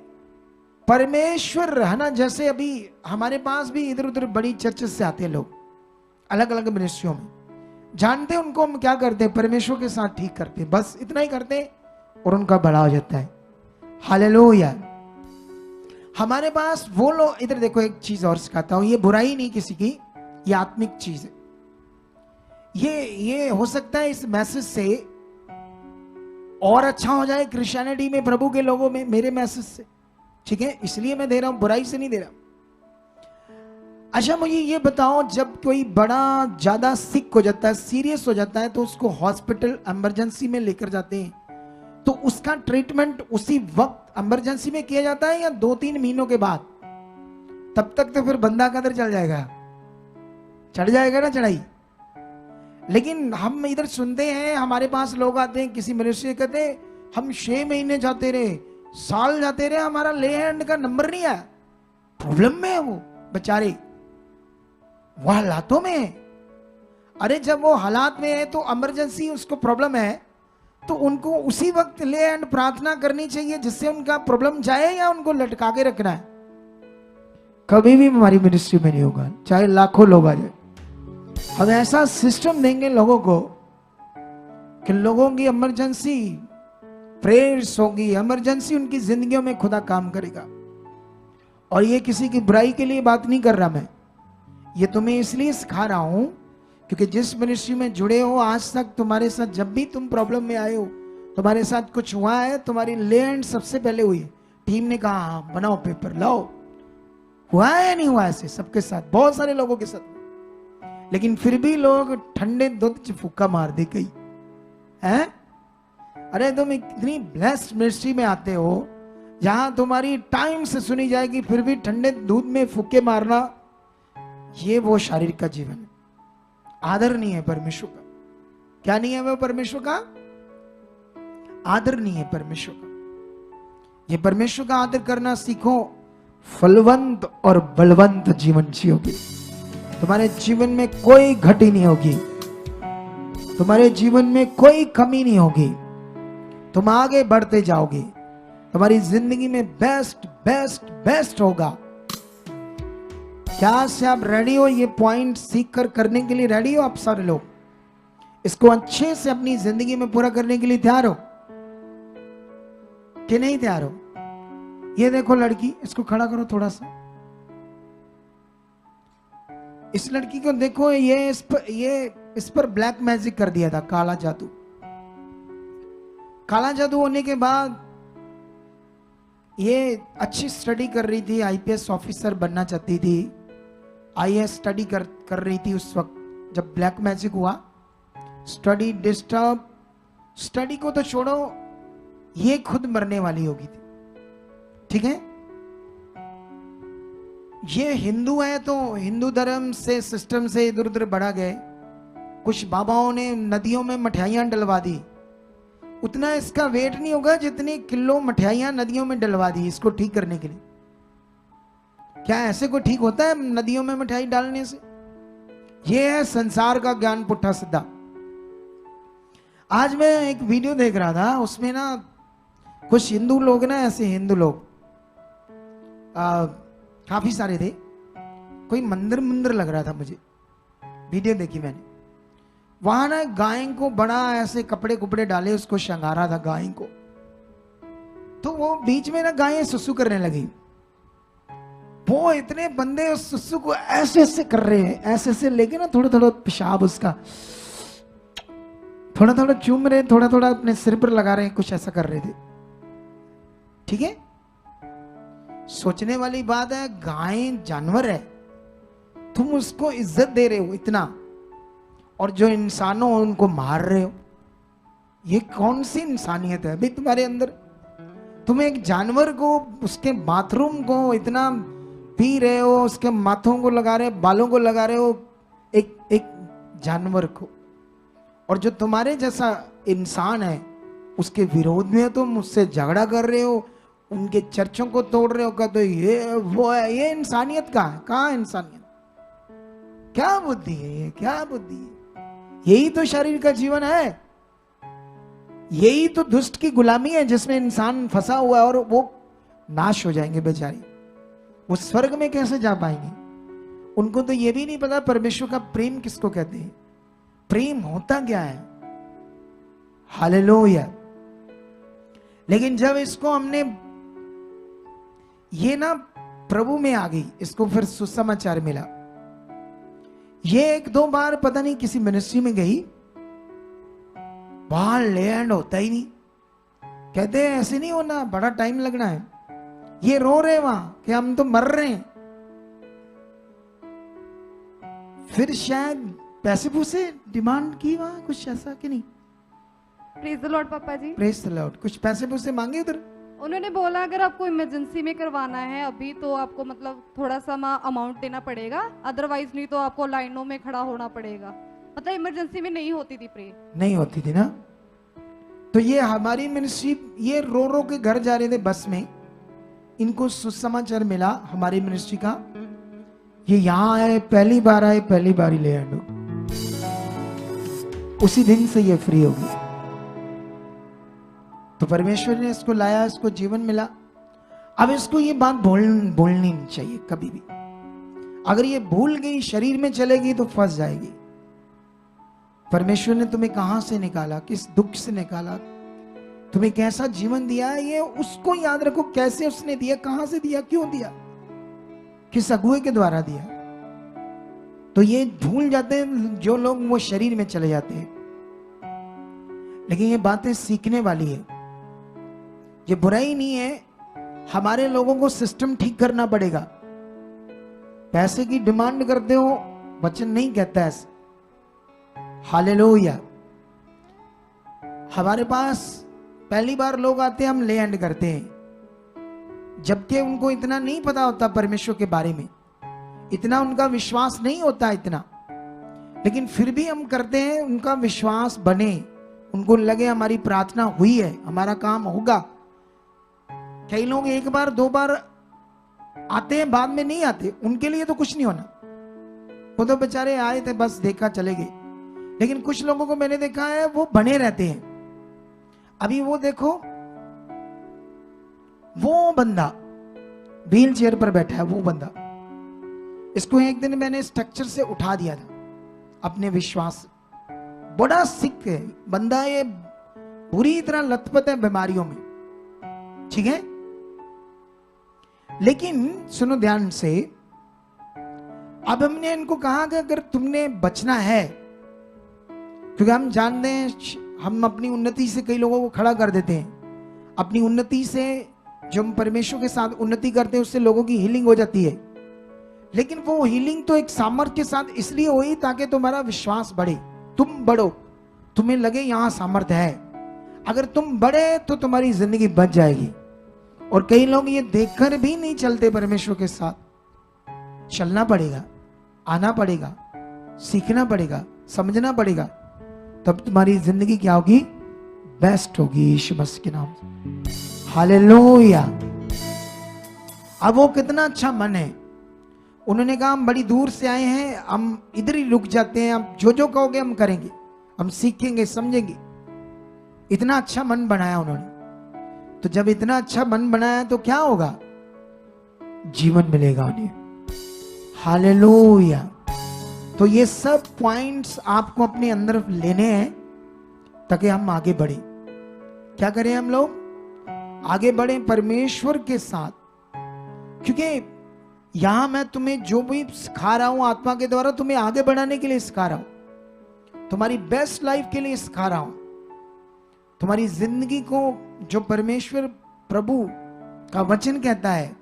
परमेश्वर रहना, जैसे अभी हमारे पास भी इधर उधर बड़ी चर्च से आते हैं लोग, अलग अलग मिनिस्ट्रियों में, जानते हैं उनको हम क्या करते हैं, परमेश्वर के साथ ठीक करते हैं, बस इतना ही करते हैं और उनका बड़ा हो जाता है। हालेलुया। हमारे पास वो लोग, इधर देखो एक चीज और सिखाता हूं, ये बुराई नहीं किसी की, ये आत्मिक चीज है। ये हो सकता है इस मैसेज से और अच्छा हो जाए क्रिश्चियनिटी में, प्रभु के लोगों में, मेरे मैसेज से, ठीक है, इसलिए मैं दे रहा हूं, बुराई से नहीं दे रहा। अच्छा मुझे ये बताओ, जब कोई बड़ा ज्यादा सिक हो जाता है, सीरियस हो जाता है, तो उसको हॉस्पिटल इमरजेंसी में लेकर जाते हैं, तो उसका ट्रीटमेंट उसी वक्त इमरजेंसी में किया जाता है या 2-3 महीनों के बाद? तब तक तो फिर बंदा कदर चल जाएगा, चढ़ जाएगा ना चढ़ाई। लेकिन हम इधर सुनते हैं, हमारे पास लोग आते हैं, किसी मनुष्य कहते हैं हम 6 महीने जाते रहे, साल जाते रहे, हमारा ले हैंड का नंबर नहीं आया। प्रॉब्लम में है वो बेचारे, वो हालातों में है। अरे जब वो हालात में है तो इमरजेंसी, उसको प्रॉब्लम है, तो उनको उसी वक्त ले एंड प्रार्थना करनी चाहिए जिससे उनका प्रॉब्लम जाए, या उनको लटका के रखना है? कभी भी हमारी मिनिस्ट्री में नहीं होगा, चाहे लाखों लोग आ जाए। हम ऐसा सिस्टम देंगे लोगों को कि लोगों की इमरजेंसी प्रेयर्स होगी, इमरजेंसी उनकी जिंदगियों में खुदा काम करेगा। और ये किसी की बुराई के लिए बात नहीं कर रहा मैं, ये तुम्हें इसलिए सिखा रहा हूं क्योंकि जिस मिनिस्ट्री में जुड़े हो, आज तक तुम्हारे साथ जब भी तुम प्रॉब्लम में आए हो, तुम्हारे साथ कुछ हुआ है, तुम्हारी ले एंड सबसे पहले हुई, टीम ने कहा हाँ बनाओ पेपर लाओ, हुआ है या नहीं हुआ? ऐसे सबके साथ, बहुत सारे लोगों के साथ। लेकिन फिर भी लोग ठंडे दूध च फुक्का मार दे गई है। अरे तुम इतनी ब्लेस्ड मिनिस्ट्री में आते हो जहां तुम्हारी टाइम से सुनी जाएगी, फिर भी ठंडे दूध में फुक्के मारना, ये वो शारीरिक का जीवन है, आदर नहीं है परमेश्वर का। क्या नहीं है वो? परमेश्वर का आदर नहीं है परमेश्वर का। ये परमेश्वर का आदर करना सीखो, फलवंत और बलवंत जीवन जियोगे। तुम्हारे जीवन में कोई घटी नहीं होगी, तुम्हारे जीवन में कोई कमी नहीं होगी, तुम आगे बढ़ते जाओगे, तुम्हारी जिंदगी में बेस्ट बेस्ट बेस्ट होगा। क्या से आप रेडी हो? ये पॉइंट सीख कर करने के लिए रेडी हो आप सारे लोग? इसको अच्छे से अपनी जिंदगी में पूरा करने के लिए तैयार हो कि नहीं तैयार हो? ये देखो लड़की, इसको खड़ा करो थोड़ा सा, इस लड़की को देखो, ये इस पर ब्लैक मैजिक कर दिया था, काला जादू। काला जादू होने के बाद ये अच्छी स्टडी कर रही थी, आईपीएस ऑफिसर बनना चाहती थी, आईएएस स्टडी कर रही थी उस वक्त जब ब्लैक मैजिक हुआ। स्टडी डिस्टर्ब, स्टडी को तो छोड़ो, ये खुद मरने वाली होगी थी, ठीक है। ये हिंदू है तो हिंदू धर्म से, सिस्टम से इधर उधर बढ़ा गए। कुछ बाबाओं ने नदियों में मठियाइयां डलवा दी, उतना इसका वेट नहीं होगा जितनी किलो मठियाइयां नदियों में डलवा दी इसको ठीक करने के लिए। क्या ऐसे कोई ठीक होता है नदियों में मिठाई डालने से? ये है संसार का ज्ञान पुट्ठा सीधा। आज मैं एक वीडियो देख रहा था, उसमें ना कुछ हिंदू लोग ना, ऐसे हिंदू लोग काफी सारे थे, कोई मंदिर लग रहा था मुझे, वीडियो देखी मैंने। वहां ना गाय को बड़ा ऐसे कपड़े कुपड़े डाले, उसको श्रृंगारा था गाय को। तो वो बीच में ना गायें सुसु करने लगी, वो इतने बंदे उस सुसु को ऐसे ऐसे कर रहे हैं, ऐसे ऐसे लेके ना थोड़ा थोड़ा पेशाब उसका थोड़ा थोड़ा चूम रहे, थोड़ा थोड़ा अपने सिर पर लगा रहे हैं, कुछ ऐसा कर रहे थे, ठीक है। सोचने वाली बात है, गाय जानवर है, तुम उसको इज्जत दे रहे हो इतना, और जो इंसानों उनको मार रहे हो। ये कौन सी इंसानियत है भाई तुम्हारे अंदर? तुम एक जानवर को, उसके बाथरूम को इतना पी रहे हो, उसके माथों को लगा रहे हो, बालों को लगा रहे हो, एक जानवर को, और जो तुम्हारे जैसा इंसान है उसके विरोध में तुम उससे झगड़ा कर रहे हो, उनके चर्चों को तोड़ रहे हो, कहते हो ये वो है। ये इंसानियत कहाँ है? कहाँ इंसानियत? क्या बुद्धि है ये? क्या बुद्धि है? यही तो शरीर का जीवन है, यही तो दुष्ट की गुलामी है जिसमें इंसान फंसा हुआ है। और वो नाश हो जाएंगे बेचारे, वो स्वर्ग में कैसे जा पाएंगे? उनको तो ये भी नहीं पता परमेश्वर का प्रेम किसको कहते हैं, प्रेम होता क्या है। हालेलुया। लेकिन जब इसको हमने ये ना प्रभु में आ गई, इसको फिर सुसमाचार मिला। ये एक दो बार पता नहीं किसी मिनिस्ट्री में गई, बाहर लैंड होता ही नहीं। कहते हैं ऐसे नहीं होना, बड़ा टाइम लगना है। ये रो रहे वहां कि हम तो मर रहे हैं। फिर शायद पैसे पूसे डिमांड की वहां, कुछ ऐसा कि नहीं? प्रेज द लॉर्ड पापा जी। Praise the Lord. कुछ पैसे पूसे मांगे उधर? उन्होंने बोला अगर आपको इमरजेंसी में करवाना है अभी तो आपको मतलब थोड़ा सा अमाउंट देना पड़ेगा, अदरवाइज नहीं तो आपको लाइनों में खड़ा होना पड़ेगा। मतलब इमरजेंसी में नहीं होती थी प्रे, नहीं होती थी ना। तो ये हमारी मिनिस्ट्री, ये रो रो के घर जा रहे थे बस में, इनको सुसमाचार मिला हमारी मिनिस्ट्री का। ये यहाँ आए, पहली बार आए, पहली बार ही ले आए, उसी दिन से ये फ्री होगी। तो परमेश्वर ने इसको लाया, इसको जीवन मिला। अब इसको ये बात बोलनी नहीं चाहिए कभी भी। अगर ये भूल गई, शरीर में चलेगी तो फंस जाएगी। परमेश्वर ने तुम्हें कहां से निकाला, किस दुख से निकाला, तुम्हें कैसा जीवन दिया, ये उसको याद रखो। कैसे उसने दिया, कहां से दिया, क्यों दिया, किस अगुए के द्वारा दिया। तो ये भूल जाते हैं जो लोग, वो शरीर में चले जाते हैं। लेकिन ये बातें सीखने वाली है, ये बुराई नहीं है। हमारे लोगों को सिस्टम ठीक करना पड़ेगा। पैसे की डिमांड करते हो, वचन नहीं कहता ऐसे। हालेलुया। हमारे पास पहली बार लोग आते हैं, हम ले एंड करते हैं, जबकि उनको इतना नहीं पता होता परमेश्वर के बारे में, इतना उनका विश्वास नहीं होता इतना। लेकिन फिर भी हम करते हैं, उनका विश्वास बने, उनको लगे हमारी प्रार्थना हुई है, हमारा काम होगा। कई लोग एक बार दो बार आते हैं, बाद में नहीं आते, उनके लिए तो कुछ नहीं होना, वो तो बेचारे आए थे बस देखा चले गए। लेकिन कुछ लोगों को मैंने देखा है वो बने रहते हैं। अभी वो देखो, वो बंदा व्हील चेयर पर बैठा है, वो बंदा, इसको एक दिन मैंने स्ट्रक्चर से उठा दिया था अपने विश्वास। बड़ा सिक है बंदा, ये बुरी तरह लथपथ है बीमारियों में, ठीक है। लेकिन सुनो ध्यान से, अब हमने इनको कहा कि अगर तुमने बचना है, क्योंकि हम जानते हैं हम अपनी उन्नति से कई लोगों को खड़ा कर देते हैं। अपनी उन्नति से, जो हम परमेश्वर के साथ उन्नति करते हैं, उससे लोगों की हीलिंग हो जाती है। लेकिन वो हीलिंग तो एक सामर्थ्य के साथ इसलिए हुई ताकि तुम्हारा विश्वास बढ़े, तुम बढ़ो, तुम्हें लगे यहां सामर्थ्य है। अगर तुम बढ़े तो तुम्हारी जिंदगी बच जाएगी। और कई लोग ये देखकर भी नहीं चलते परमेश्वर के साथ। चलना पड़ेगा, आना पड़ेगा, सीखना पड़ेगा, समझना पड़ेगा, तब तुम्हारी जिंदगी क्या होगी, बेस्ट होगी यीशु मसीह के नाम से। हालेलुया। अब वो कितना अच्छा मन है। उन्होंने कहा हम बड़ी दूर से आए हैं, हम इधर ही रुक जाते हैं, हम जो जो कहोगे हम करेंगे, हम सीखेंगे, समझेंगे। इतना अच्छा मन बनाया उन्होंने। तो जब इतना अच्छा मन बनाया तो क्या होगा, जीवन मिलेगा उन्हें। हालेलुया। तो ये सब पॉइंट्स आपको अपने अंदर लेने हैं ताकि हम आगे बढ़े। क्या करें हम लोग, आगे बढ़े परमेश्वर के साथ। क्योंकि यहां मैं तुम्हें जो भी सिखा रहा हूं आत्मा के द्वारा, तुम्हें आगे बढ़ाने के लिए सिखा रहा हूं, तुम्हारी बेस्ट लाइफ के लिए सिखा रहा हूं। तुम्हारी जिंदगी को, जो परमेश्वर प्रभु का वचन कहता है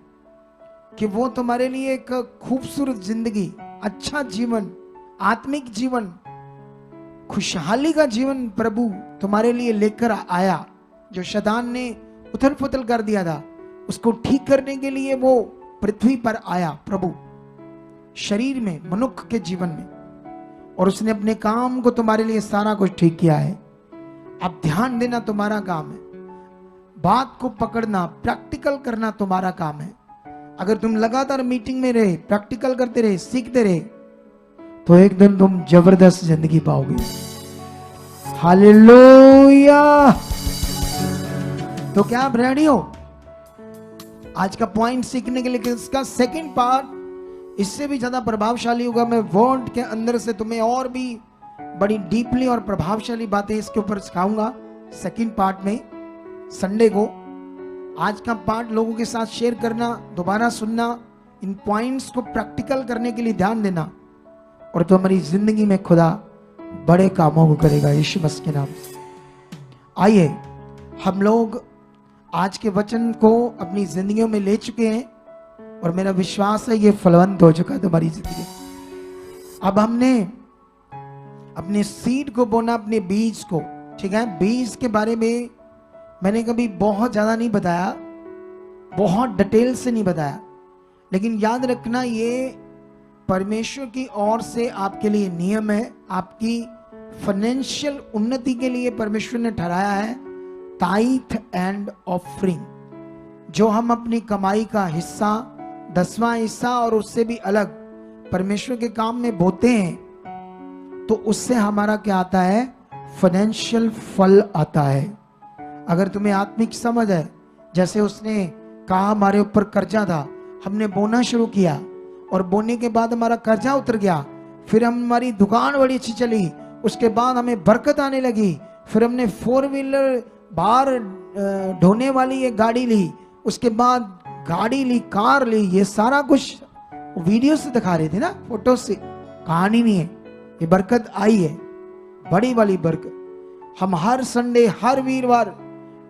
कि वो तुम्हारे लिए एक खूबसूरत जिंदगी, अच्छा जीवन, आत्मिक जीवन, खुशहाली का जीवन प्रभु तुम्हारे लिए लेकर आया। जो शैतान ने उथल पुथल कर दिया था, उसको ठीक करने के लिए वो पृथ्वी पर आया प्रभु, शरीर में, मनुष्य के जीवन में। और उसने अपने काम को तुम्हारे लिए सारा कुछ ठीक किया है। अब ध्यान देना तुम्हारा काम है, बात को पकड़ना, प्रैक्टिकल करना तुम्हारा काम है। अगर तुम लगातार मीटिंग में रहे, प्रैक्टिकल करते रहे, सीखते रहे, तो एक दिन तुम जबरदस्त जिंदगी पाओगे। हालेलुया। तो क्या आप रेडी हो आज का पॉइंट सीखने के लिए? इसका सेकंड पार्ट इससे भी ज्यादा प्रभावशाली होगा। मैं वर्ड के अंदर से तुम्हें और भी बड़ी डीपली और प्रभावशाली बातें इसके ऊपर सिखाऊंगा सेकंड पार्ट में, संडे को। आज का पार्ट लोगों के साथ शेयर करना, दोबारा सुनना, इन पॉइंट्स को प्रैक्टिकल करने के लिए ध्यान देना, और तुम्हारी जिंदगी में खुदा बड़े कामों को करेगा यीशु मसीह के नाम से। आइए हम लोग आज के वचन को अपनी जिंदगियों में ले चुके हैं, और मेरा विश्वास है ये फलवंत हो चुका है तुम्हारी जिंदगी। अब हमने अपने सीड को बोना, अपने बीज को, ठीक है। बीज के बारे में मैंने कभी बहुत ज्यादा नहीं बताया, बहुत डिटेल से नहीं बताया, लेकिन याद रखना ये परमेश्वर की ओर से आपके लिए नियम है। आपकी फाइनेंशियल उन्नति के लिए परमेश्वर ने ठहराया है टाइथ एंड ऑफरिंग, जो हम अपनी कमाई का हिस्सा, 10वां हिस्सा और उससे भी अलग परमेश्वर के काम में बोते हैं, तो उससे हमारा क्या आता है? फाइनेंशियल फल आता है। अगर तुम्हें आत्मिक समझ है, जैसे उसने कहा हमारे ऊपर कर्जा था, हमने बोना शुरू किया और बोने के बाद हमारा कर्जा उतर गया, फिर हमारी दुकान बड़ी अच्छी चली, उसके बाद हमें बरकत आने लगी, फिर हमने 4 व्हीलर बाहर ढोने वाली एक गाड़ी ली, उसके बाद गाड़ी ली, कार ली, ये सारा कुछ वीडियो से दिखा रहे थे ना, फोटो से, कहानी नहीं है। ये बरकत आई है, बड़ी वाली बरकत। हम हर संडे, हर वीरवार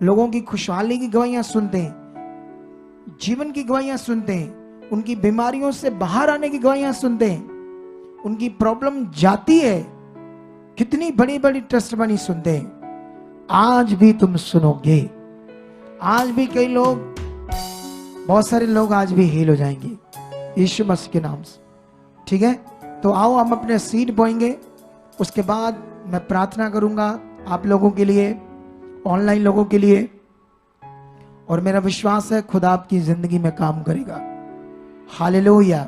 लोगों की खुशहाली की गवाहियां सुनते हैं, जीवन की गवाहियां सुनते हैं, उनकी बीमारियों से बाहर आने की गवाहियां सुनते हैं, उनकी प्रॉब्लम जाती है, कितनी बड़ी बड़ी टेस्टमनी सुनते हैं। आज भी तुम सुनोगे, आज भी कई लोग, बहुत सारे लोग आज भी हील हो जाएंगे यीशु मसीह के नाम से, ठीक है। तो आओ हम अपने सीड बोएंगे, उसके बाद मैं प्रार्थना करूंगा आप लोगों के लिए, ऑनलाइन लोगों के लिए, और मेरा विश्वास है खुदा आपकी जिंदगी में काम करेगा। हालेलुया।